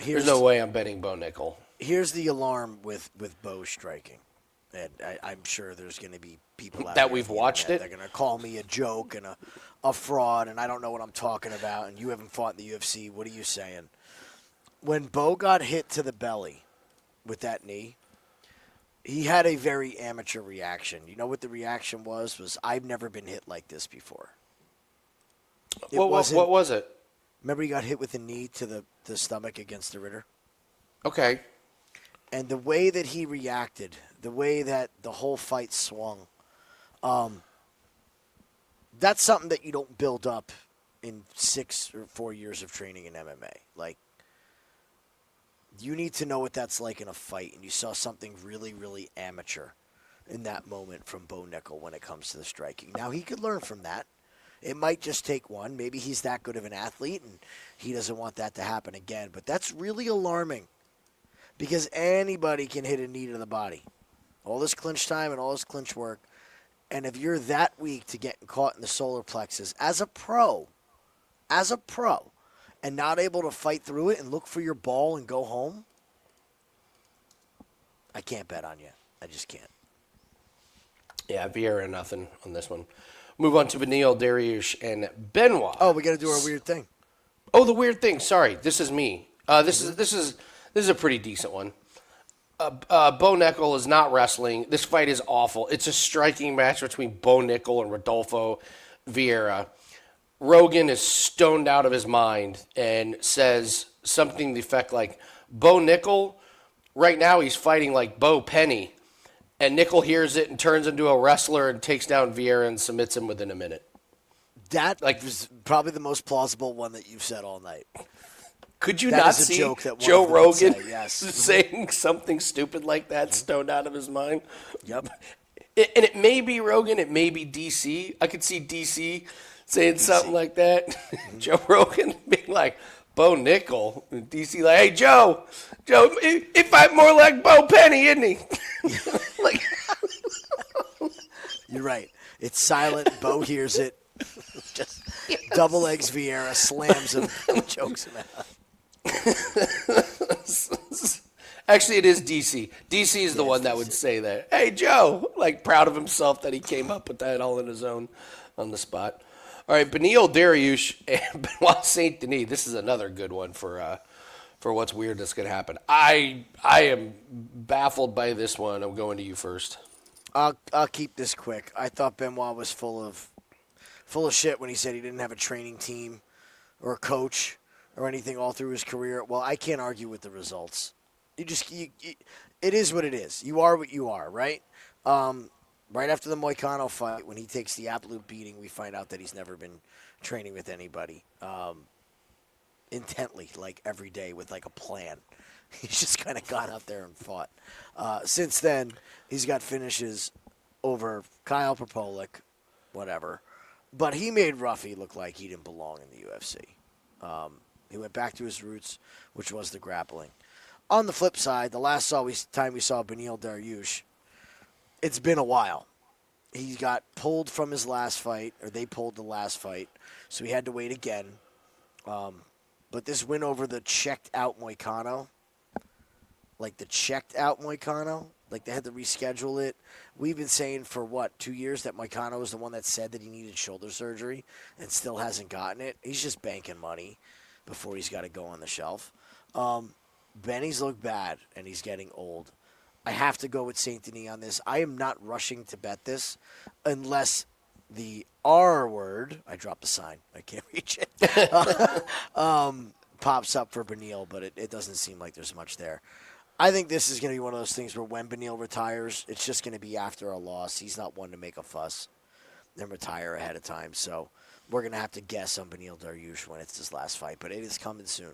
There's no way I'm betting Bo Nickal. Here's the alarm with Bo striking. And I'm sure there's going to be people out that there we've on the watched internet. it. They're going to call me a joke and a fraud, and I don't know what I'm talking about, and you haven't fought in the UFC. What are you saying? When Bo got hit to the belly with that knee, he had a very amateur reaction. You know what the reaction was? I've never been hit like this before. What was it? Remember he got hit with a knee to the stomach against the Ritter? Okay. And the way that he reacted, the way that the whole fight swung, that's something that you don't build up in 6 or 4 years of training in MMA. Like, you need to know what that's like in a fight, and you saw something really, really amateur in that moment from Bo Nickal when it comes to the striking. Now, he could learn from that. It might just take one. Maybe he's that good of an athlete, and he doesn't want that to happen again. But that's really alarming because anybody can hit a knee to the body. All this clinch time and all this clinch work. And if you're that weak to getting caught in the solar plexus as a pro, and not able to fight through it and look for your ball and go home, I can't bet on you. I just can't. Yeah, Vieira, nothing on this one. Move on to Beneil, Dariush, and Benoit. Oh, we got to do our weird thing. Oh, the weird thing. Sorry, this is me. This is a pretty decent one. Bo Nickal is not wrestling. This fight is awful. It's a striking match between Bo Nickal and Rodolfo Vieira. Rogan is stoned out of his mind and says something to the effect like, Bo Nickal, right now he's fighting like Bo Penny. And Nickal hears it and turns into a wrestler and takes down Vieira and submits him within a minute. That was probably the most plausible one that you've said all night. Could you that not is a see joke that Joe Rogan yes. saying something stupid like that, stoned out of his mind? Yep. And it may be Rogan, it may be DC. I could see DC saying something like that. Joe Rogan being like, Bo Nickal. And DC like, hey, Joe, he fight more like Bo Penny, isn't he? Like, you're right. It's silent. Bo hears it. Just double legs Vieira, slams him, and chokes him out. Actually, it is DC. DC is the one that would say that. Hey, Joe, like proud of himself that he came up with that all on his own on the spot. All right, Beneil Dariush and Benoit Saint Denis. This is another good one for what's weird that's going to happen. I am baffled by this one. I'm going to you first. I'll keep this quick. I thought Benoit was full of shit when he said he didn't have a training team or a coach or anything all through his career. Well, I can't argue with the results. It is what it is. You are what you are, right? Right after the Moicano fight, when he takes the absolute beating, we find out that he's never been training with anybody intently, like every day with like a plan. He's just kind of gone out there and fought. Since then, he's got finishes over Kyle Propolic, whatever. But he made Ruffy look like he didn't belong in the UFC. He went back to his roots, which was the grappling. On the flip side, the last time we saw Beneil Dariush, it's been a while. He got pulled from his last fight, or they pulled the last fight, so he had to wait again. But this win over the checked-out Moicano, like they had to reschedule it. We've been saying for, 2 years that Moicano was the one that said that he needed shoulder surgery and still hasn't gotten it. He's just banking money before he's got to go on the shelf. Benny's looked bad, and he's getting old. I have to go with Saint Denis on this. I am not rushing to bet this unless the R word, I dropped the sign, I can't reach it, pops up for Beneil, but it doesn't seem like there's much there. I think this is going to be one of those things where when Beneil retires, it's just going to be after a loss. He's not one to make a fuss and retire ahead of time. So we're going to have to guess on Beneil Dariush when it's his last fight, but it is coming soon.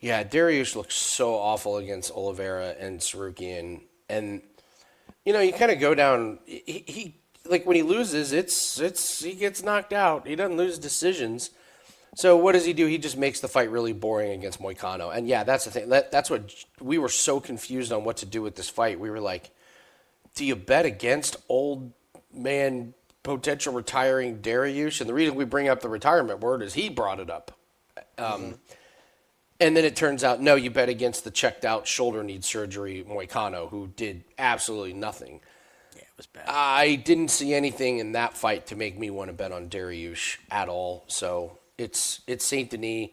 Yeah, Dariush looks so awful against Oliveira and Susurkaev, and you kind of go down. He like when he loses, he gets knocked out. He doesn't lose decisions. So what does he do? He just makes the fight really boring against Moicano. And yeah, that's the thing. That's what we were so confused on what to do with this fight. We were like, do you bet against old man potential retiring Dariush? And the reason we bring up the retirement word is he brought it up. And then it turns out, no, you bet against the checked-out shoulder need surgery Moicano, who did absolutely nothing. Yeah, it was bad. I didn't see anything in that fight to make me want to bet on Dariush at all. So it's Saint Denis.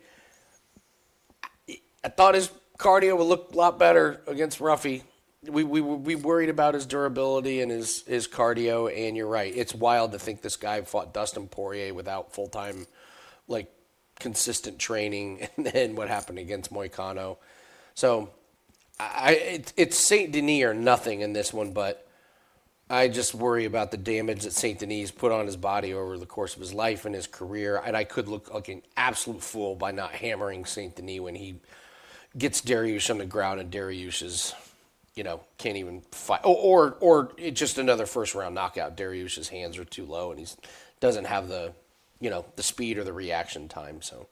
I thought his cardio would look a lot better against Ruffy. We worried about his durability and his cardio, and you're right. It's wild to think this guy fought Dustin Poirier without full-time, like, consistent training, and then what happened against Moicano. So it's Saint Denis or nothing in this one, but I just worry about the damage that Saint Denis put on his body over the course of his life and his career, and I could look like an absolute fool by not hammering Saint Denis when he gets Dariush on the ground and Dariush is, can't even fight. Or it's just another first-round knockout. Dariush's hands are too low and he doesn't have the speed or the reaction time. So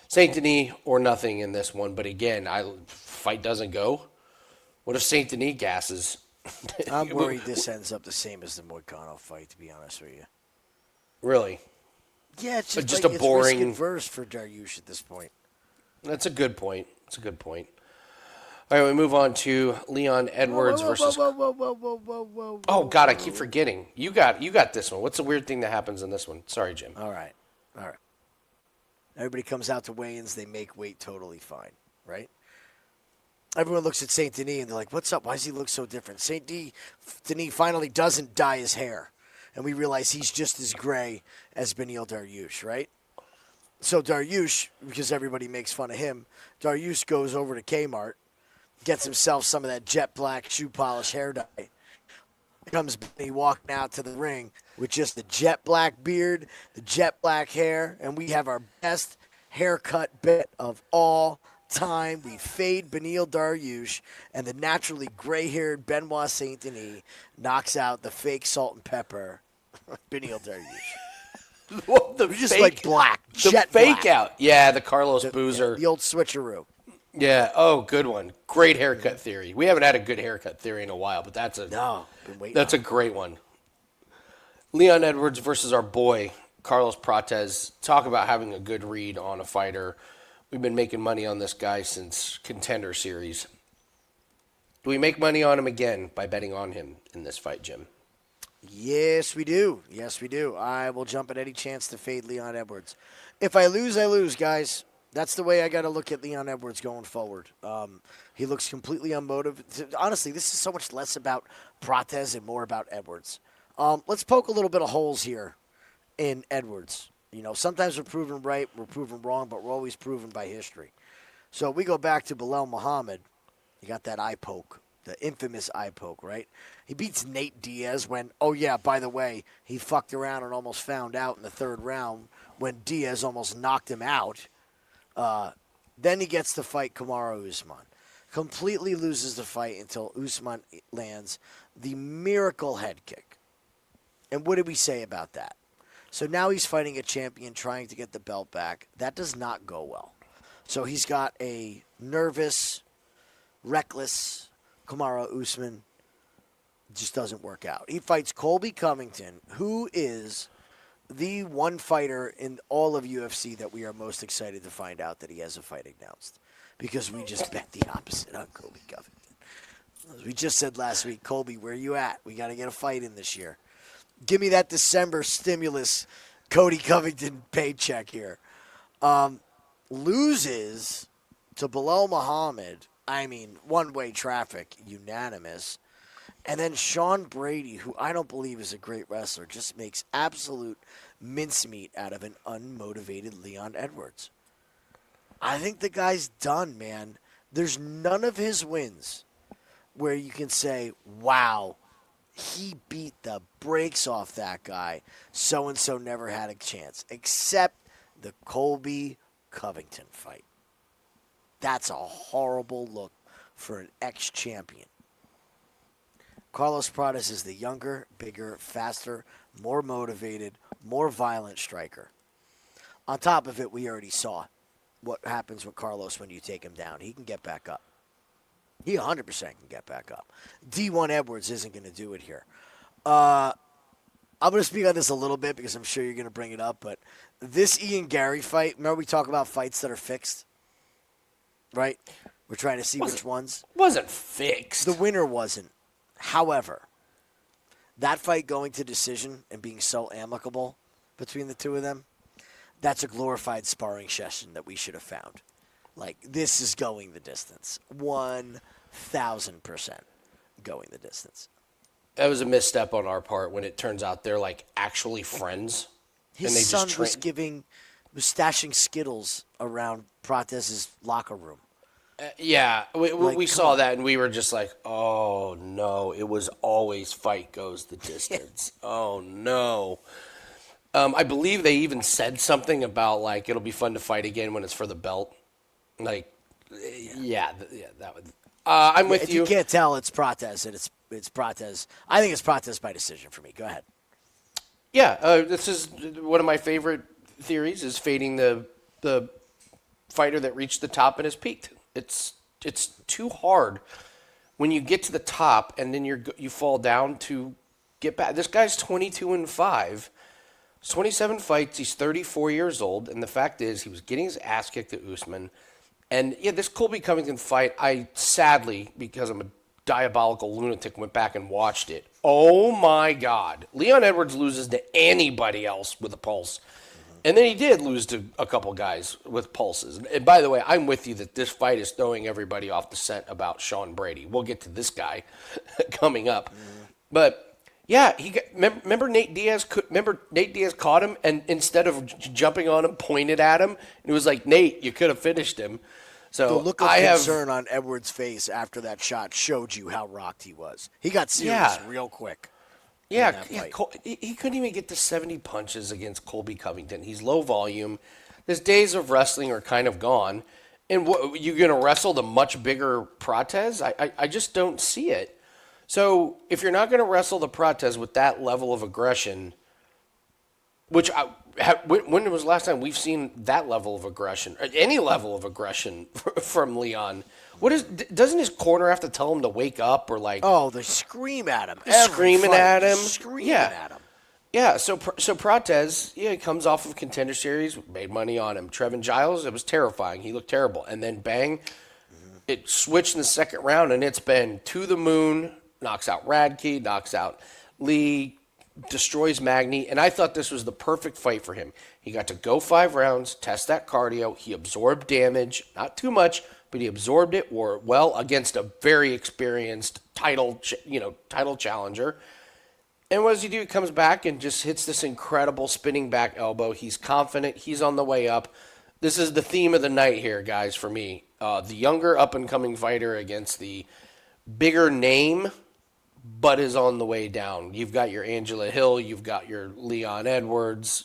Saint Denis or nothing in this one. But again, fight doesn't go. What if Saint Denis gasses? I'm worried this ends up the same as the Moicano fight, to be honest with you. Really? Yeah, it's just a boring. It's risk-averse for Dariush at this point. That's a good point. All right, we move on to Leon Edwards versus. Whoa. Oh God, I keep forgetting. You got this one. What's the weird thing that happens in this one? Sorry, Jim. All right. Everybody comes out to weigh-ins. They make weight totally fine, right? Everyone looks at Saint Denis and they're like, "What's up? Why does he look so different?" Saint Denis finally doesn't dye his hair, and we realize he's just as gray as Beneil Dariush, right? So Dariush, because everybody makes fun of him, Dariush goes over to Kmart, gets himself some of that jet black shoe polish hair dye. Comes Benny walking out to the ring with just the jet black beard, the jet black hair, and we have our best haircut bet of all time. We fade Beneil Dariush, and the naturally gray-haired Benoit Saint Denis knocks out the fake salt and pepper Beneil Dariush. Well, just like black. The fake out. Yeah, the Carlos Boozer. Yeah, the old switcheroo. Yeah. Oh, good one. Great haircut theory. We haven't had a good haircut theory in a while, but that's a great one. Leon Edwards versus our boy Carlos Prates. Talk about having a good read on a fighter. We've been making money on this guy since Contender Series. Do we make money on him again by betting on him in this fight, Jim? Yes, we do. I will jump at any chance to fade Leon Edwards. If I lose, I lose, guys. That's the way I got to look at Leon Edwards going forward. He looks completely unmotivated. Honestly, this is so much less about Prates and more about Edwards. Let's poke a little bit of holes here in Edwards. Sometimes we're proven right, we're proven wrong, but we're always proven by history. So we go back to Belal Muhammad. You got that eye poke. The infamous eye poke, right? He beats Nate Diaz when, oh yeah, by the way, he fucked around and almost found out in the third round when Diaz almost knocked him out. Then he gets to fight Kamaru Usman. Completely loses the fight until Usman lands the miracle head kick. And what did we say about that? So now he's fighting a champion trying to get the belt back. That does not go well. So he's got a nervous, reckless Kamaru Usman. Just doesn't work out. He fights Colby Covington, who is the one fighter in all of UFC that we are most excited to find out that he has a fight announced. Because we just bet the opposite on Colby Covington. As we just said last week, Colby, where you at? We got to get a fight in this year. Give me that December stimulus Cody Covington paycheck here. Loses to Belal Muhammad. I mean, one-way traffic, unanimous. And then Sean Brady, who I don't believe is a great wrestler, just makes absolute mincemeat out of an unmotivated Leon Edwards. I think the guy's done, man. There's none of his wins where you can say, wow, he beat the brakes off that guy. So-and-so never had a chance, except the Colby Covington fight. That's a horrible look for an ex-champion. Carlos Prates is the younger, bigger, faster, more motivated, more violent striker. On top of it, we already saw what happens with Carlos when you take him down. He can get back up. He 100% can get back up. D1 Edwards isn't going to do it here. I'm going to speak on this a little bit because I'm sure you're going to bring it up, but this Ian Gary fight, remember we talk about fights that are fixed? Right? We're trying to see which ones. Wasn't fixed. The winner wasn't. However, that fight going to decision and being so amicable between the two of them, that's a glorified sparring session that we should have found. Like, this is going the distance. 1,000% going the distance. That was a misstep on our part when it turns out they're like actually friends. His and they son just was stashing Skittles around Prates' locker room. Yeah, we Like, saw on. that and we were just like, oh no, it was always fight goes the distance. Oh no. I believe they even said something about like it'll be fun to fight again when it's for the belt. Like, that would. I'm with If you. you can't tell, it's Prates, and it's Prates. I think it's Prates by decision for me. Go ahead. Yeah, this is one of my favorite theories: is fading the fighter that reached the top and has peaked. It's too hard when you get to the top and then you fall down to get back. This guy's 22-5. 27 fights. He's 34 years old, and the fact is, he was getting his ass kicked at Usman. And yeah, this Colby Covington fight, I sadly, because I'm a diabolical lunatic, went back and watched it. Oh my God. Leon Edwards loses to anybody else with a pulse. And then he did lose to a couple guys with pulses. And by the way, I'm with you that this fight is throwing everybody off the scent about Sean Brady. We'll get to this guy coming up. But yeah, remember Nate Diaz? Remember Nate Diaz caught him, and instead of jumping on him, pointed at him, and it was like, Nate, you could have finished him. So The look of concern on Edwards' face after that shot showed you how rocked he was. He got serious real quick. Yeah, he couldn't even get to 70 punches against Colby Covington. He's low volume. His days of wrestling are kind of gone. And you're going to wrestle the much bigger Prates? I just don't see it. So if you're not going to wrestle the Prates with that level of aggression, when was the last time we've seen that level of aggression, or any level of aggression from Leon? Doesn't his corner have to tell him to wake up or like? Oh, they scream at him. Screaming at him. Screaming at him. Yeah, so Prates, he comes off of Contender Series, made money on him. Trevin Giles, it was terrifying. He looked terrible. And then bang, it switched in the second round, and it's been to the moon, knocks out Radke, knocks out Lee, destroys Magny, and I thought this was the perfect fight for him. He got to go 5 rounds, test that cardio. He absorbed damage, not too much, but he absorbed it well against a very experienced title challenger. And what does he do? He comes back and just hits this incredible spinning back elbow. He's confident. He's on the way up. This is the theme of the night here, guys, for me. The younger up-and-coming fighter against the bigger name, but is on the way down. You've got your Angela Hill. You've got your Leon Edwards,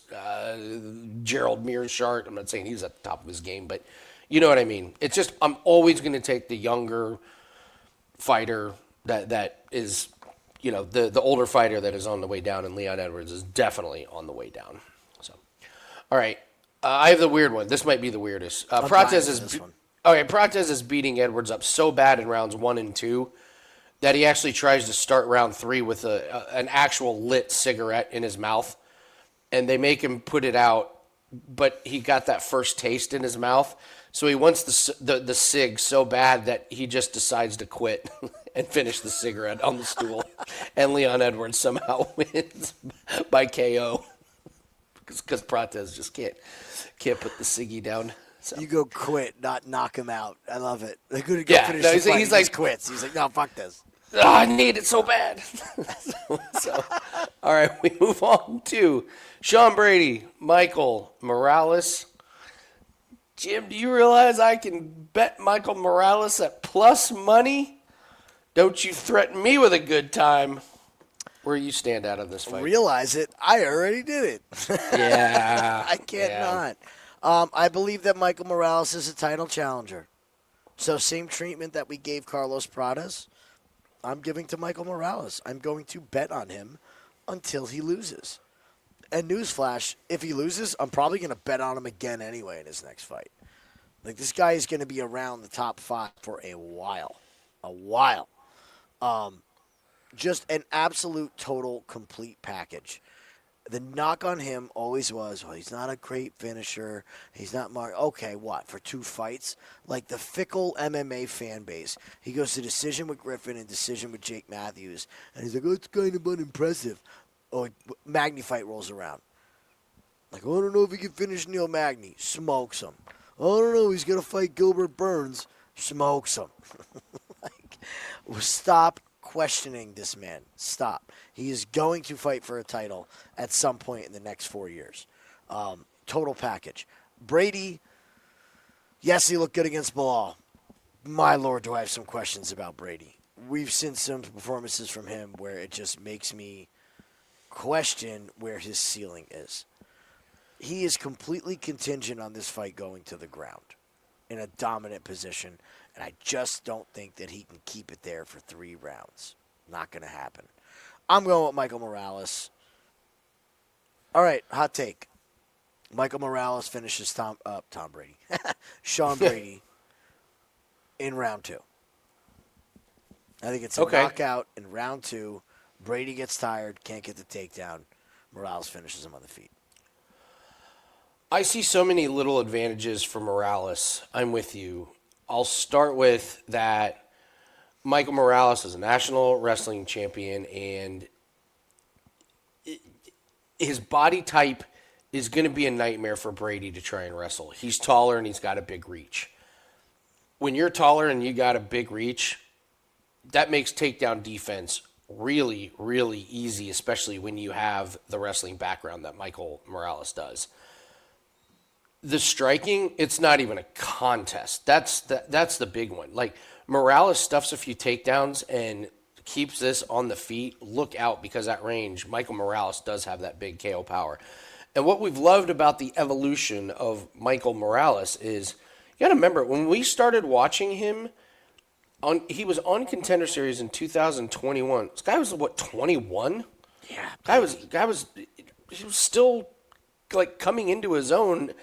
Gerald Meerschaert. I'm not saying he's at the top of his game, but you know what I mean. It's just I'm always going to take the younger fighter that is, the older fighter that is on the way down, and Leon Edwards is definitely on the way down. So, all right. I have the weird one. This might be the weirdest. Prates is beating Edwards up so bad in rounds 1 and 2 that he actually tries to start round 3 with an actual lit cigarette in his mouth, and they make him put it out, but he got that first taste in his mouth, so he wants the cig so bad that he just decides to quit and finish the cigarette on the stool, and Leon Edwards somehow wins by KO because Prates just can't put the ciggy down. So. You go quit, not knock him out. I love it. They're going to go finish the fight. He's like, quits. He's like, no, fuck this. I need it so bad. so, all right, we move on to Sean Brady, Michael Morales. Jim, do you realize I can bet Michael Morales at plus money? Don't you threaten me with a good time. Where you stand out of this fight? Realize it. I already did it. Yeah. I can't not. I believe that Michael Morales is a title challenger. So same treatment that we gave Carlos Prates, I'm giving to Michael Morales. I'm going to bet on him until he loses. And newsflash, if he loses, I'm probably going to bet on him again anyway in his next fight. Like, this guy is going to be around the top 5 for a while. Just an absolute, total, complete package. The knock on him always was, well, he's not a great finisher. He's not okay, what, for 2 fights? Like the fickle MMA fan base. He goes to decision with Griffin and decision with Jake Matthews. And he's like, oh, it's kind of unimpressive. Oh, Magny fight rolls around. Like, oh, I don't know if he can finish Neil Magny. Smokes him. oh, I don't know, he's going to fight Gilbert Burns. Smokes him. Stop questioning this man. Stop. He is going to fight for a title at some point in the next 4 years. Total package. Brady, yes, he looked good against Bilal. My Lord, do I have some questions about Brady. We've seen some performances from him where it just makes me question where his ceiling is. He is completely contingent on this fight going to the ground in a dominant position, and I just don't think that he can keep it there for 3 rounds. Not going to happen. I'm going with Michael Morales. All right, hot take. Michael Morales finishes Tom Brady. Sean Brady in round 2. I think it's a knockout in round 2. Brady gets tired, can't get the takedown. Morales finishes him on the feet. I see so many little advantages for Morales. I'm with you. I'll start with that Michael Morales is a national wrestling champion, and his body type is going to be a nightmare for Brady to try and wrestle. He's taller and he's got a big reach. When you're taller and you got a big reach, that makes takedown defense really, really easy, especially when you have the wrestling background that Michael Morales does. The striking, it's not even a contest. That's the big one. Like, Morales stuffs a few takedowns and keeps this on the feet. Look out, because at range, Michael Morales does have that big KO power. And what we've loved about the evolution of Michael Morales is, you got to remember, when we started watching him, he was on Contender Series in 2021. This guy was, 21? Yeah. He was still, like, coming into his own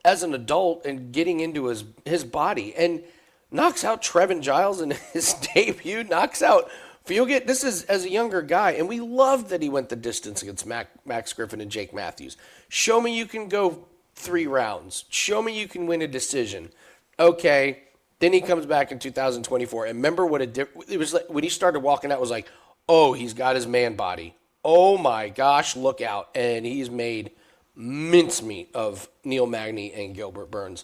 as an adult and getting into his body, and knocks out Trevin Giles in his debut, knocks out Fugit. This is as a younger guy, and we love that he went the distance against Max Griffin and Jake Matthews. Show me you can go 3 rounds. Show me you can win a decision. Okay, then he comes back in 2024, and remember what it was like when he started walking out. It was like, oh, he's got his man body. Oh my gosh, look out! And he's made mincemeat of Neil Magny and Gilbert Burns.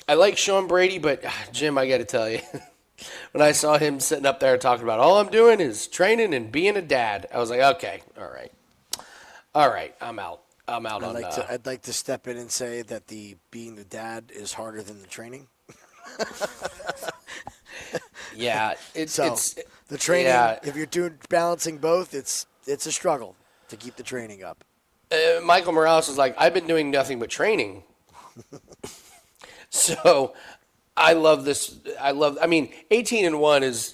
I like Sean Brady, but Jim, I got to tell you, when I saw him sitting up there talking about all I'm doing is training and being a dad, I was like, okay, all right, I'm out. I'd like to step in and say that the being the dad is harder than the training. Yeah, it's the training. Yeah. If you're balancing both, it's a struggle to keep the training up. Michael Morales is like, I've been doing nothing but training. So I love this. I mean, 18-1 is,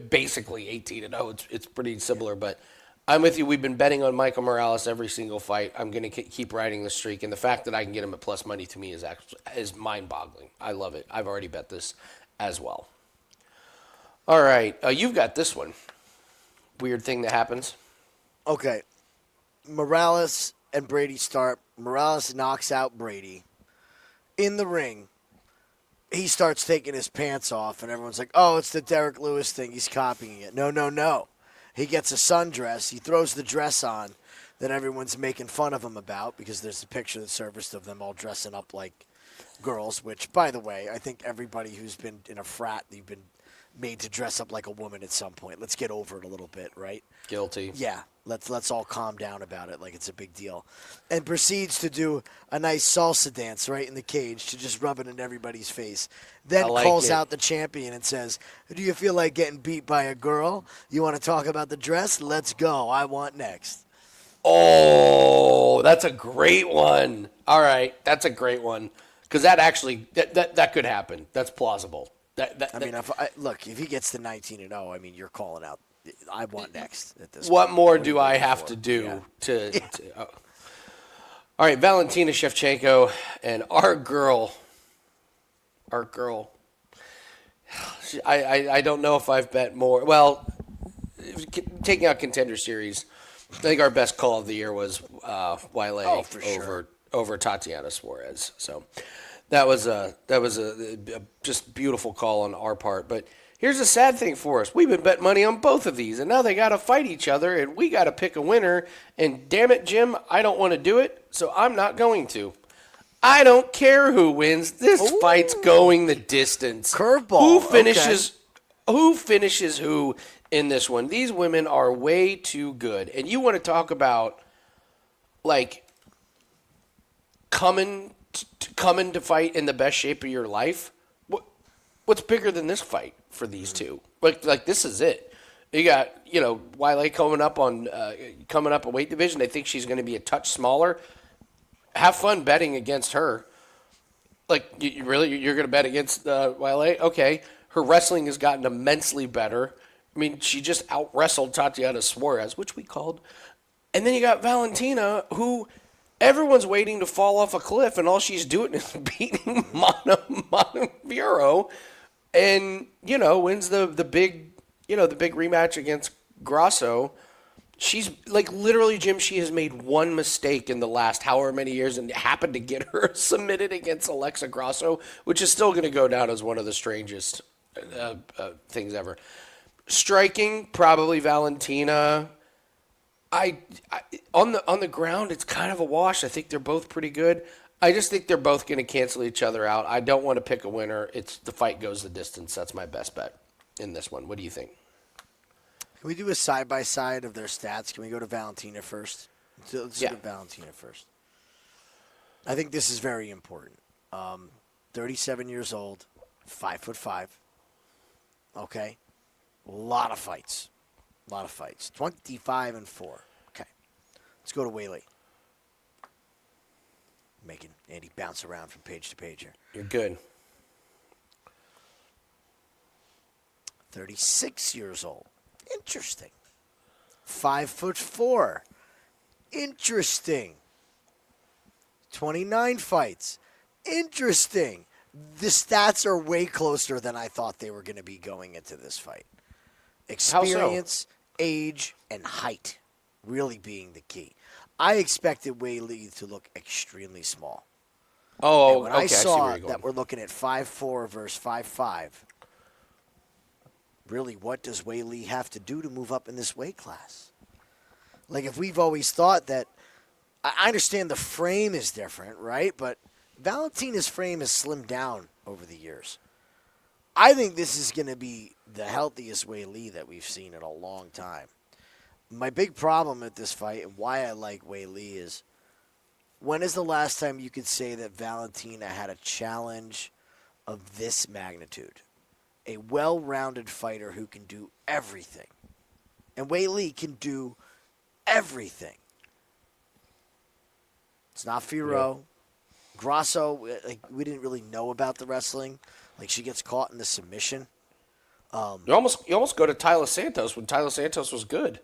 basically 18-0. It's pretty similar, but I'm with you. We've been betting on Michael Morales every single fight. I'm going to keep riding the streak, and the fact that I can get him at plus money to me is mind-boggling. I love it. I've already bet this as well. All right, you've got this one. Weird thing that happens. Okay. Morales and Brady start. Morales knocks out Brady. In the ring, he starts taking his pants off, and everyone's like, oh, it's the Derek Lewis thing. He's copying it. No. He gets a sundress. He throws the dress on that everyone's making fun of him about, because there's a picture that surfaced of them all dressing up like girls, which, by the way, I think everybody who's been in a frat, you've been made to dress up like a woman at some point. Let's get over it a little bit, right? Guilty. Yeah, let's all calm down about it like it's a big deal. And proceeds to do a nice salsa dance right in the cage to just rub it in everybody's face. Then calls out the champion and says, do you feel like getting beat by a girl? You want to talk about the dress? Let's go. I want next. Oh, that's a great one. All right, that's a great one. Because that actually, that could happen. That's plausible. If he gets to 19-0, I mean, you're calling out. I want next at this What point. more do I have to do to All right, Valentina Shevchenko and our girl. I don't know if I've bet more. Well, taking out Contender Series, I think our best call of the year was Weili over Tatiana Suarez. So that was a just beautiful call on our part. But here's the sad thing for us. We've been betting money on both of these, and now they got to fight each other, and we got to pick a winner. And damn it, Jim, I don't want to do it, so I'm not going to. I don't care who wins. This fight's going the distance. Curveball. Who finishes who in this one? These women are way too good. And you want to talk about, like, coming to fight in the best shape of your life? What's bigger than this fight for these two? Like this is it. You got, Weili coming up a weight division. I think she's going to be a touch smaller. Have fun betting against her. Like, you're going to bet against Weili? Okay. Her wrestling has gotten immensely better. I mean, she just out-wrestled Tatiana Suarez, which we called. And then you got Valentina, who everyone's waiting to fall off a cliff, and all she's doing is beating Vieira, and, wins the big rematch against Grasso. She's, like, literally, Jim, she has made one mistake in the last however many years and happened to get her submitted against Alexa Grasso, which is still going to go down as one of the strangest things ever. Striking, probably Valentina. On the ground, it's kind of a wash. I think they're both pretty good. I just think they're both going to cancel each other out. I don't want to pick a winner. The fight goes the distance. That's my best bet in this one. What do you think? Can we do a side-by-side of their stats? Can we go to Valentina first? Let's go to Valentina first. I think this is very important. 37 years old, 5'5". Okay? A lot of fights. 25-4. Okay. Let's go to Weili. Making Andy bounce around from page to page here. You're good. 36 years old. Interesting. 5'4". Interesting. 29 fights. Interesting. The stats are way closer than I thought they were going to be going into this fight. Experience, age, and height really being the key. I expected Weili to look extremely small. Oh, and when okay. I saw I see where you're going. that we're looking at 5'4" versus 5'5", really, what does Weili have to do to move up in this weight class? Like, if we've always thought that, I understand the frame is different, right? But Valentina's frame has slimmed down over the years. I think this is going to be the healthiest Weili that we've seen in a long time. My big problem with this fight and why I like Weili is, when is the last time you could say that Valentina had a challenge of this magnitude? A well-rounded fighter who can do everything. And Weili can do everything. It's not Firo. Yeah. Grasso, we didn't really know about the wrestling. Like, she gets caught in the submission. You almost go to Tyler Santos when Tyler Santos was good.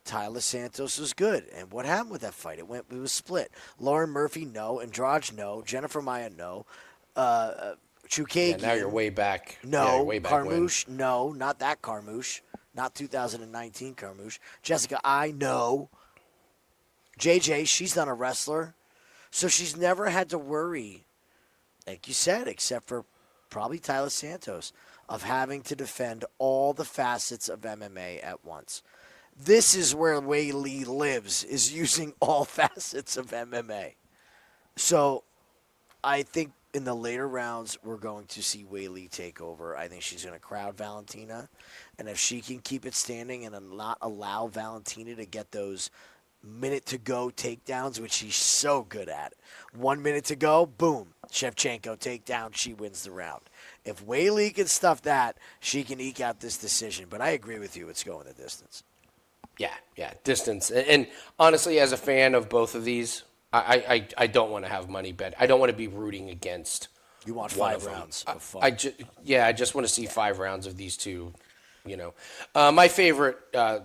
Tyler Santos was good. And what happened with that fight? It was split. Lauren Murphy, no. Andrade, no. Jennifer Maia, no. Chukagi. Yeah, now you're way back. No. Yeah, way back Carmouche, no. Not that Carmouche. Not 2019 Carmouche. Jessica, I know. JJ, she's not a wrestler. So she's never had to worry, like you said, except for probably Tyler Santos, of having to defend all the facets of MMA at once. This is where Weili lives, is using all facets of MMA. So I think in the later rounds, we're going to see Weili take over. I think she's going to crowd Valentina. And if she can keep it standing and not allow Valentina to get those minute-to-go takedowns, which she's so good at. 1 minute to go, boom, Shevchenko takedown, she wins the round. If Weili can stuff that, she can eke out this decision. But I agree with you, it's going the distance. Yeah, distance. And honestly, as a fan of both of these, I don't want to have money bet. I don't want to be rooting against. You want 5 rounds of fun. I just want to see 5 rounds of these two. My favorite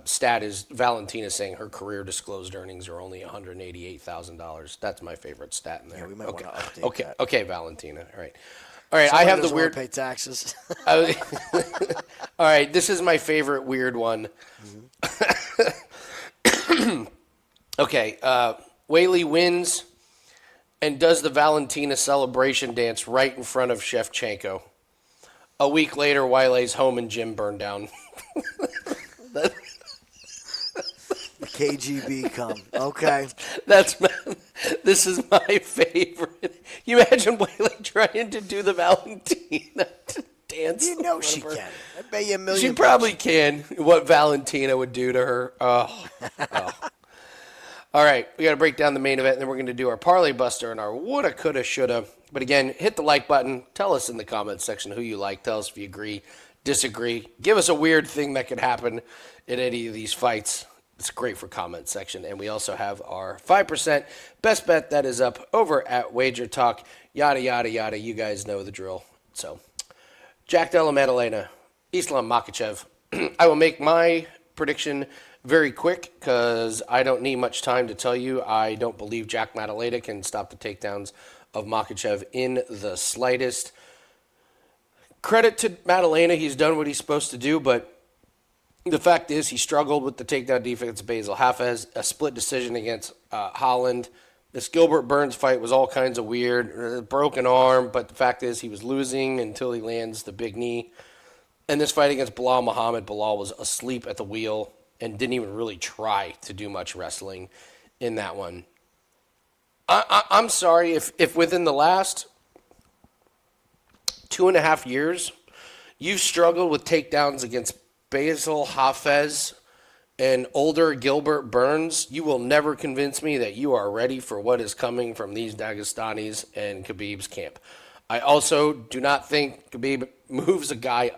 stat is Valentina saying her career disclosed earnings are only $188,000. That's my favorite stat in there. Yeah, we might want to update that. Okay, Valentina. All right. Somebody I have the doesn't weird. Want to pay taxes. All right, this is my favorite weird one. Okay, Weili wins and does the Valentina celebration dance right in front of Shevchenko. A week later, Weili's home and gym burned down. The KGB come. Okay. That's This is my favorite. You imagine Weili trying to do the Valentina dance. You know she can. I bet you $1 million. She probably can. What Valentina would do to her. Oh. All right, we got to break down the main event, and then we're going to do our parlay buster and our woulda, coulda, shoulda. But again, hit the like button. Tell us in the comments section who you like. Tell us if you agree, disagree. Give us a weird thing that could happen in any of these fights. It's great for comment section. And we also have our 5% best bet that is up over at Wager Talk. Yada, yada, yada. You guys know the drill. So, Jack Della Maddalena, Islam Makhachev. I will make my prediction very quick because I don't need much time to tell you. I don't believe Jack Maddalena can stop the takedowns of Makhachev in the slightest. Credit to Maddalena. He's done what he's supposed to do, but the fact is he struggled with the takedown defense of Basil Hafez, a split decision against Holland. This Gilbert Burns fight was all kinds of weird, broken arm, but the fact is he was losing until he lands the big knee. And this fight against Bilal Muhammad, Bilal was asleep at the wheel and didn't even really try to do much wrestling in that one. I'm sorry if within the last 2.5 years you've struggled with takedowns against Basil Hafez and older Gilbert Burns, you will never convince me that you are ready for what is coming from these Dagestanis and Khabib's camp. I also do not think Khabib moves a guy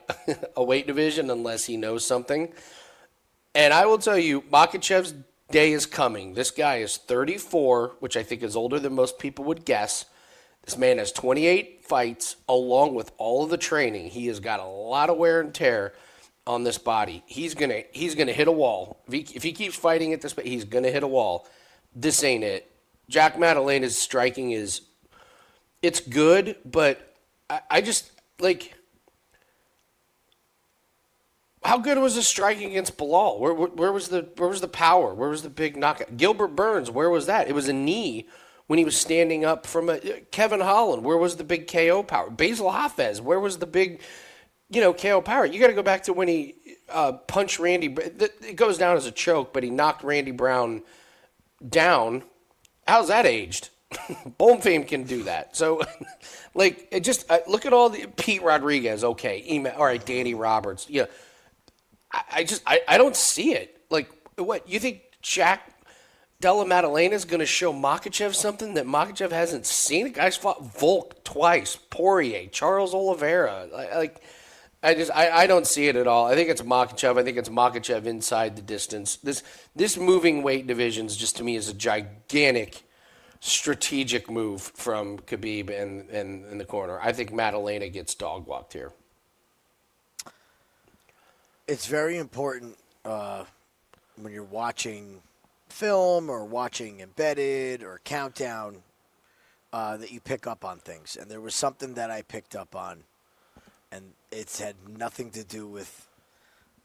a weight division unless he knows something. And I will tell you, Makhachev's day is coming. This guy is 34, which I think is older than most people would guess. This man has 28 fights along with all of the training. He has got a lot of wear and tear on this body. He's gonna hit a wall. If he keeps fighting at this pace, he's gonna hit a wall. This ain't it. Jack Maddalena's striking it's good, but I just like. How good was the striking against Bilal? Where was the power? Where was the big knockout? Gilbert Burns, where was that? It was a knee when he was standing up from Kevin Holland. Where was the big KO power? Basil Hafez, where was the big, KO power? You got to go back to when he punched Randy. It goes down as a choke, but he knocked Randy Brown down. How's that aged? Bone Fame can do that. So, look at all the Pete Rodriguez. Okay, all right, Danny Roberts. Yeah. I don't see it. Like, what? You think Jack Della Maddalena is going to show Makhachev something that Makhachev hasn't seen? The guy's fought Volk twice, Poirier, Charles Oliveira. I don't see it at all. I think it's Makhachev. I think it's Makhachev inside the distance. This moving weight divisions just to me is a gigantic strategic move from Khabib and in the corner. I think Maddalena gets dog walked here. It's very important when you're watching film or watching Embedded or Countdown that you pick up on things. And there was something that I picked up on, and it's had nothing to do with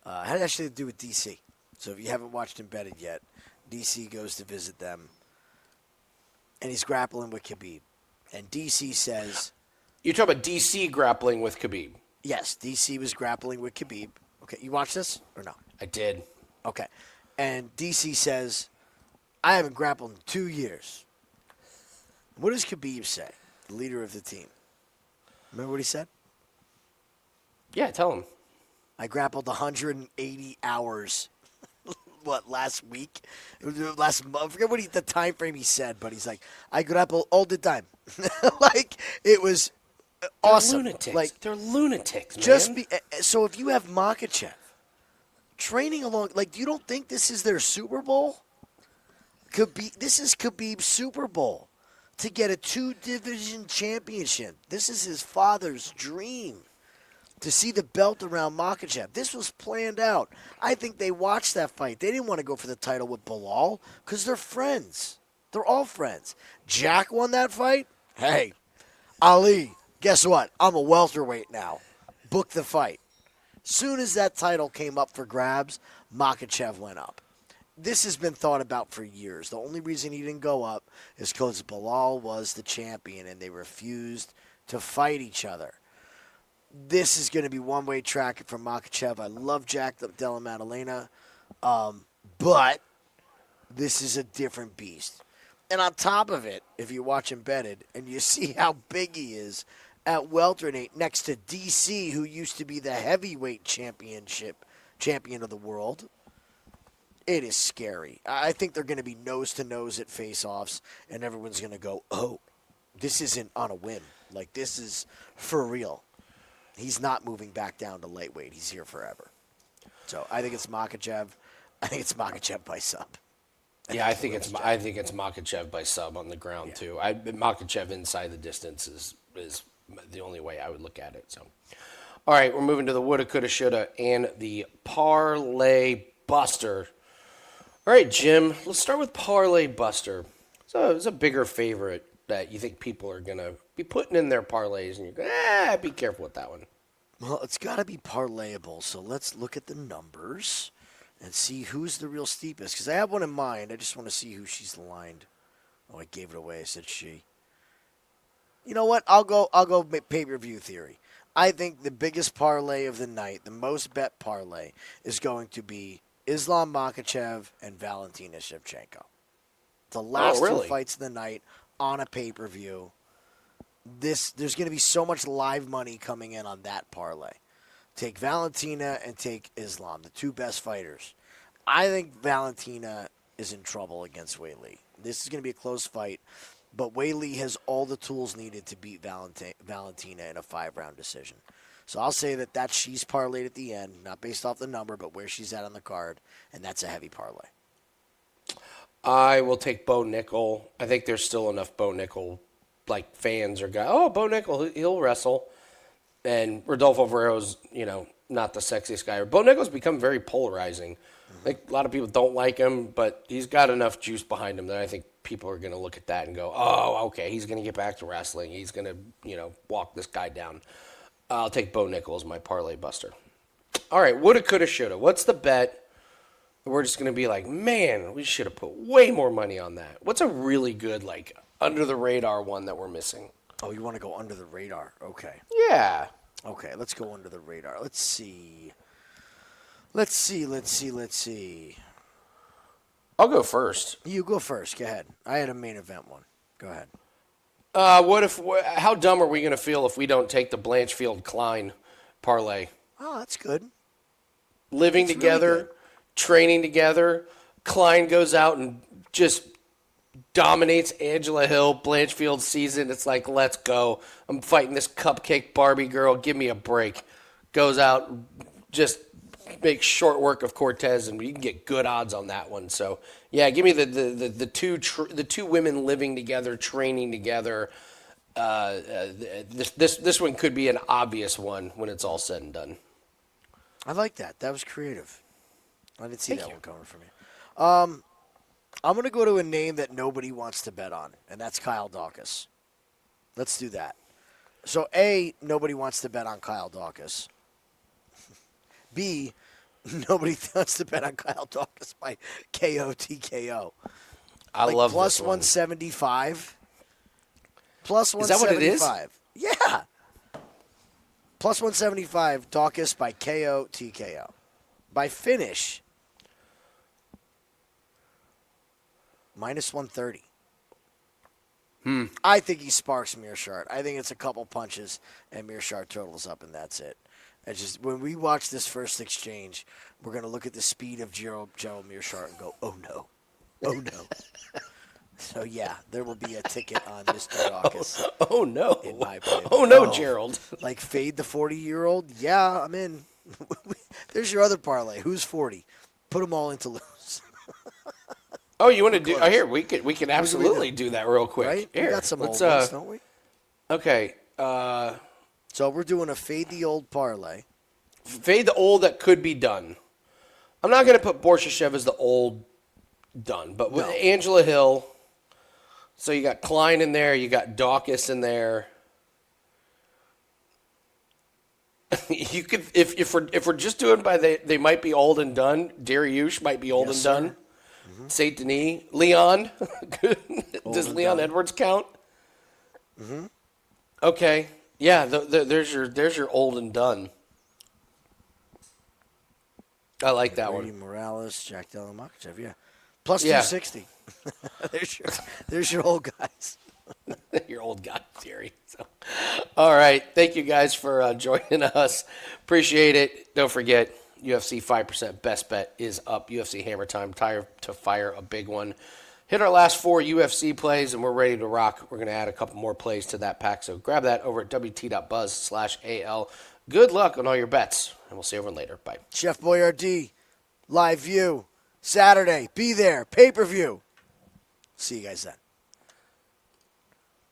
it had actually to do with DC. So if you haven't watched Embedded yet, DC goes to visit them, and he's grappling with Khabib. And DC says... You're talking about DC grappling with Khabib? Yes, DC was grappling with Khabib. Okay, you watched this or no? I did. Okay. And DC says, I haven't grappled in 2 years. What does Khabib say, the leader of the team? Remember what he said? Yeah, tell him. I grappled 180 hours, last week? Last month? I forget the time frame he said, but he's like, I grapple all the time. It was... awesome. They're lunatics, man. So if you have Makhachev training along, you don't think this is their Super Bowl? This is Khabib's Super Bowl to get a 2-division championship. This is his father's dream to see the belt around Makhachev. This was planned out. I think they watched that fight. They didn't want to go for the title with Bilal because they're friends. They're all friends. Jack won that fight. Hey, Ali. Guess what? I'm a welterweight now. Book the fight. Soon as that title came up for grabs, Makhachev went up. This has been thought about for years. The only reason he didn't go up is because Bilal was the champion and they refused to fight each other. This is going to be one-way traffic for Makhachev. I love Jack Della Maddalena, but this is a different beast. And on top of it, if you watch Embedded and you see how big he is at welterweight next to DC, who used to be the heavyweight champion of the world, it is scary. I think they're going to be nose-to-nose at face-offs, and everyone's going to go, oh, this isn't on a whim. Like, this is for real. He's not moving back down to lightweight. He's here forever. So I think it's Makhachev. I think it's Makhachev by sub. I think it's Makhachev by sub on the ground too. Makhachev inside the distance is the only way I would look at it. So, all right, we're moving to the woulda, coulda, shoulda, and the parlay buster. All right, Jim, let's start with parlay buster. So it's a bigger favorite that you think people are gonna be putting in their parlays, and you're going, be careful with that one. Well, it's got to be parlayable. So let's look at the numbers and see who's the real steepest. Because I have one in mind. I just want to see who she's lined. Oh, I gave it away. I said she. You know what? I'll go pay-per-view theory. I think the biggest parlay of the night, the most bet parlay, is going to be Islam Makhachev and Valentina Shevchenko. The last two fights of the night on a pay-per-view. There's going to be so much live money coming in on that parlay. Take Valentina and take Islam, the two best fighters. I think Valentina is in trouble against Weili. This is going to be a close fight, but Weili has all the tools needed to beat Valentina in a 5-round decision. So I'll say that she's parlayed at the end, not based off the number, but where she's at on the card, and that's a heavy parlay. I will take Bo Nickal. I think there's still enough Bo Nickal fans are going, Bo Nickal, he'll wrestle. And Rodolfo Varejão's, not the sexiest guy. Bo Nickal's become very polarizing. A lot of people don't like him, but he's got enough juice behind him that I think people are going to look at that and go, oh, okay, he's going to get back to wrestling. He's going to, walk this guy down. I'll take Bo Nickal as my parlay buster. All right, woulda, coulda, shoulda. What's the bet? We're just going to be like, man, we should have put way more money on that. What's a really good, under-the-radar one that we're missing? Oh, you want to go under the radar? Okay. Yeah. Okay, let's go under the radar. Let's see. I'll go first. You go first. Go ahead. I had a main event one. Go ahead. How dumb are we going to feel if we don't take the Blanchfield Kline parlay? Oh, that's good. Living together, really training together. Kline goes out and just dominates Angela Hill, Blanchfield's season. It's like, let's go. I'm fighting this cupcake Barbie girl. Give me a break. Goes out, just makes short work of Cortez, and you can get good odds on that one. So, yeah, give me the two women living together, training together. This one could be an obvious one when it's all said and done. I like that. That was creative. I didn't see that one coming from you. I'm going to go to a name that nobody wants to bet on, and that's Kyle Daukaus. Let's do that. So, A, nobody wants to bet on Kyle Daukaus. B, nobody wants to bet on Kyle Daukaus by KO TKO. I love plus this one. 175. Plus 175. Is that what it is? Yeah. Plus 175, Daukaus by KO TKO. By finish, minus 130. I think he sparks Meerschaert. I think it's a couple punches and Meerschaert totals up, and that's it. It's just when we watch this first exchange, we're going to look at the speed of Gerald Meerschaert and go, oh no. Oh no. So, yeah, there will be a ticket on Mr. Daukaus. Oh no. In my opinion. Oh no, Gerald. Like fade the 40-year-old? Yeah, I'm in. There's your other parlay. Who's 40? Put them all into lose. Oh, you want to do? Oh, here we can absolutely do that real quick. Right? Here, we got some old ones, don't we? Okay. So we're doing a fade the old parlay. Fade the old that could be done. I'm not going to put Borshchev as the old done, but with Angela Hill. So you got Kline in there, you got Daukaus in there. You could, if we're just doing by they might be old and done. Dariush might be old and done. Mm-hmm. Saint Denis, Leon. Does Leon Edwards count? Mm-hmm. Okay, yeah. There's your old and done. I like that Brady, one. Morales, Jack Della Makhachev, yeah. Plus 260. there's your old guys. Your old guy theory. So, all right. Thank you guys for joining us. Appreciate it. Don't forget, UFC 5% best bet is up. UFC Hammer Time. Time to fire a big one. Hit our last 4 UFC plays, and we're ready to rock. We're going to add a couple more plays to that pack. So grab that over at wt.buzz/AL. Good luck on all your bets, and we'll see everyone later. Bye. Chef Boyardee, live view, Saturday. Be there. Pay-per-view. See you guys then.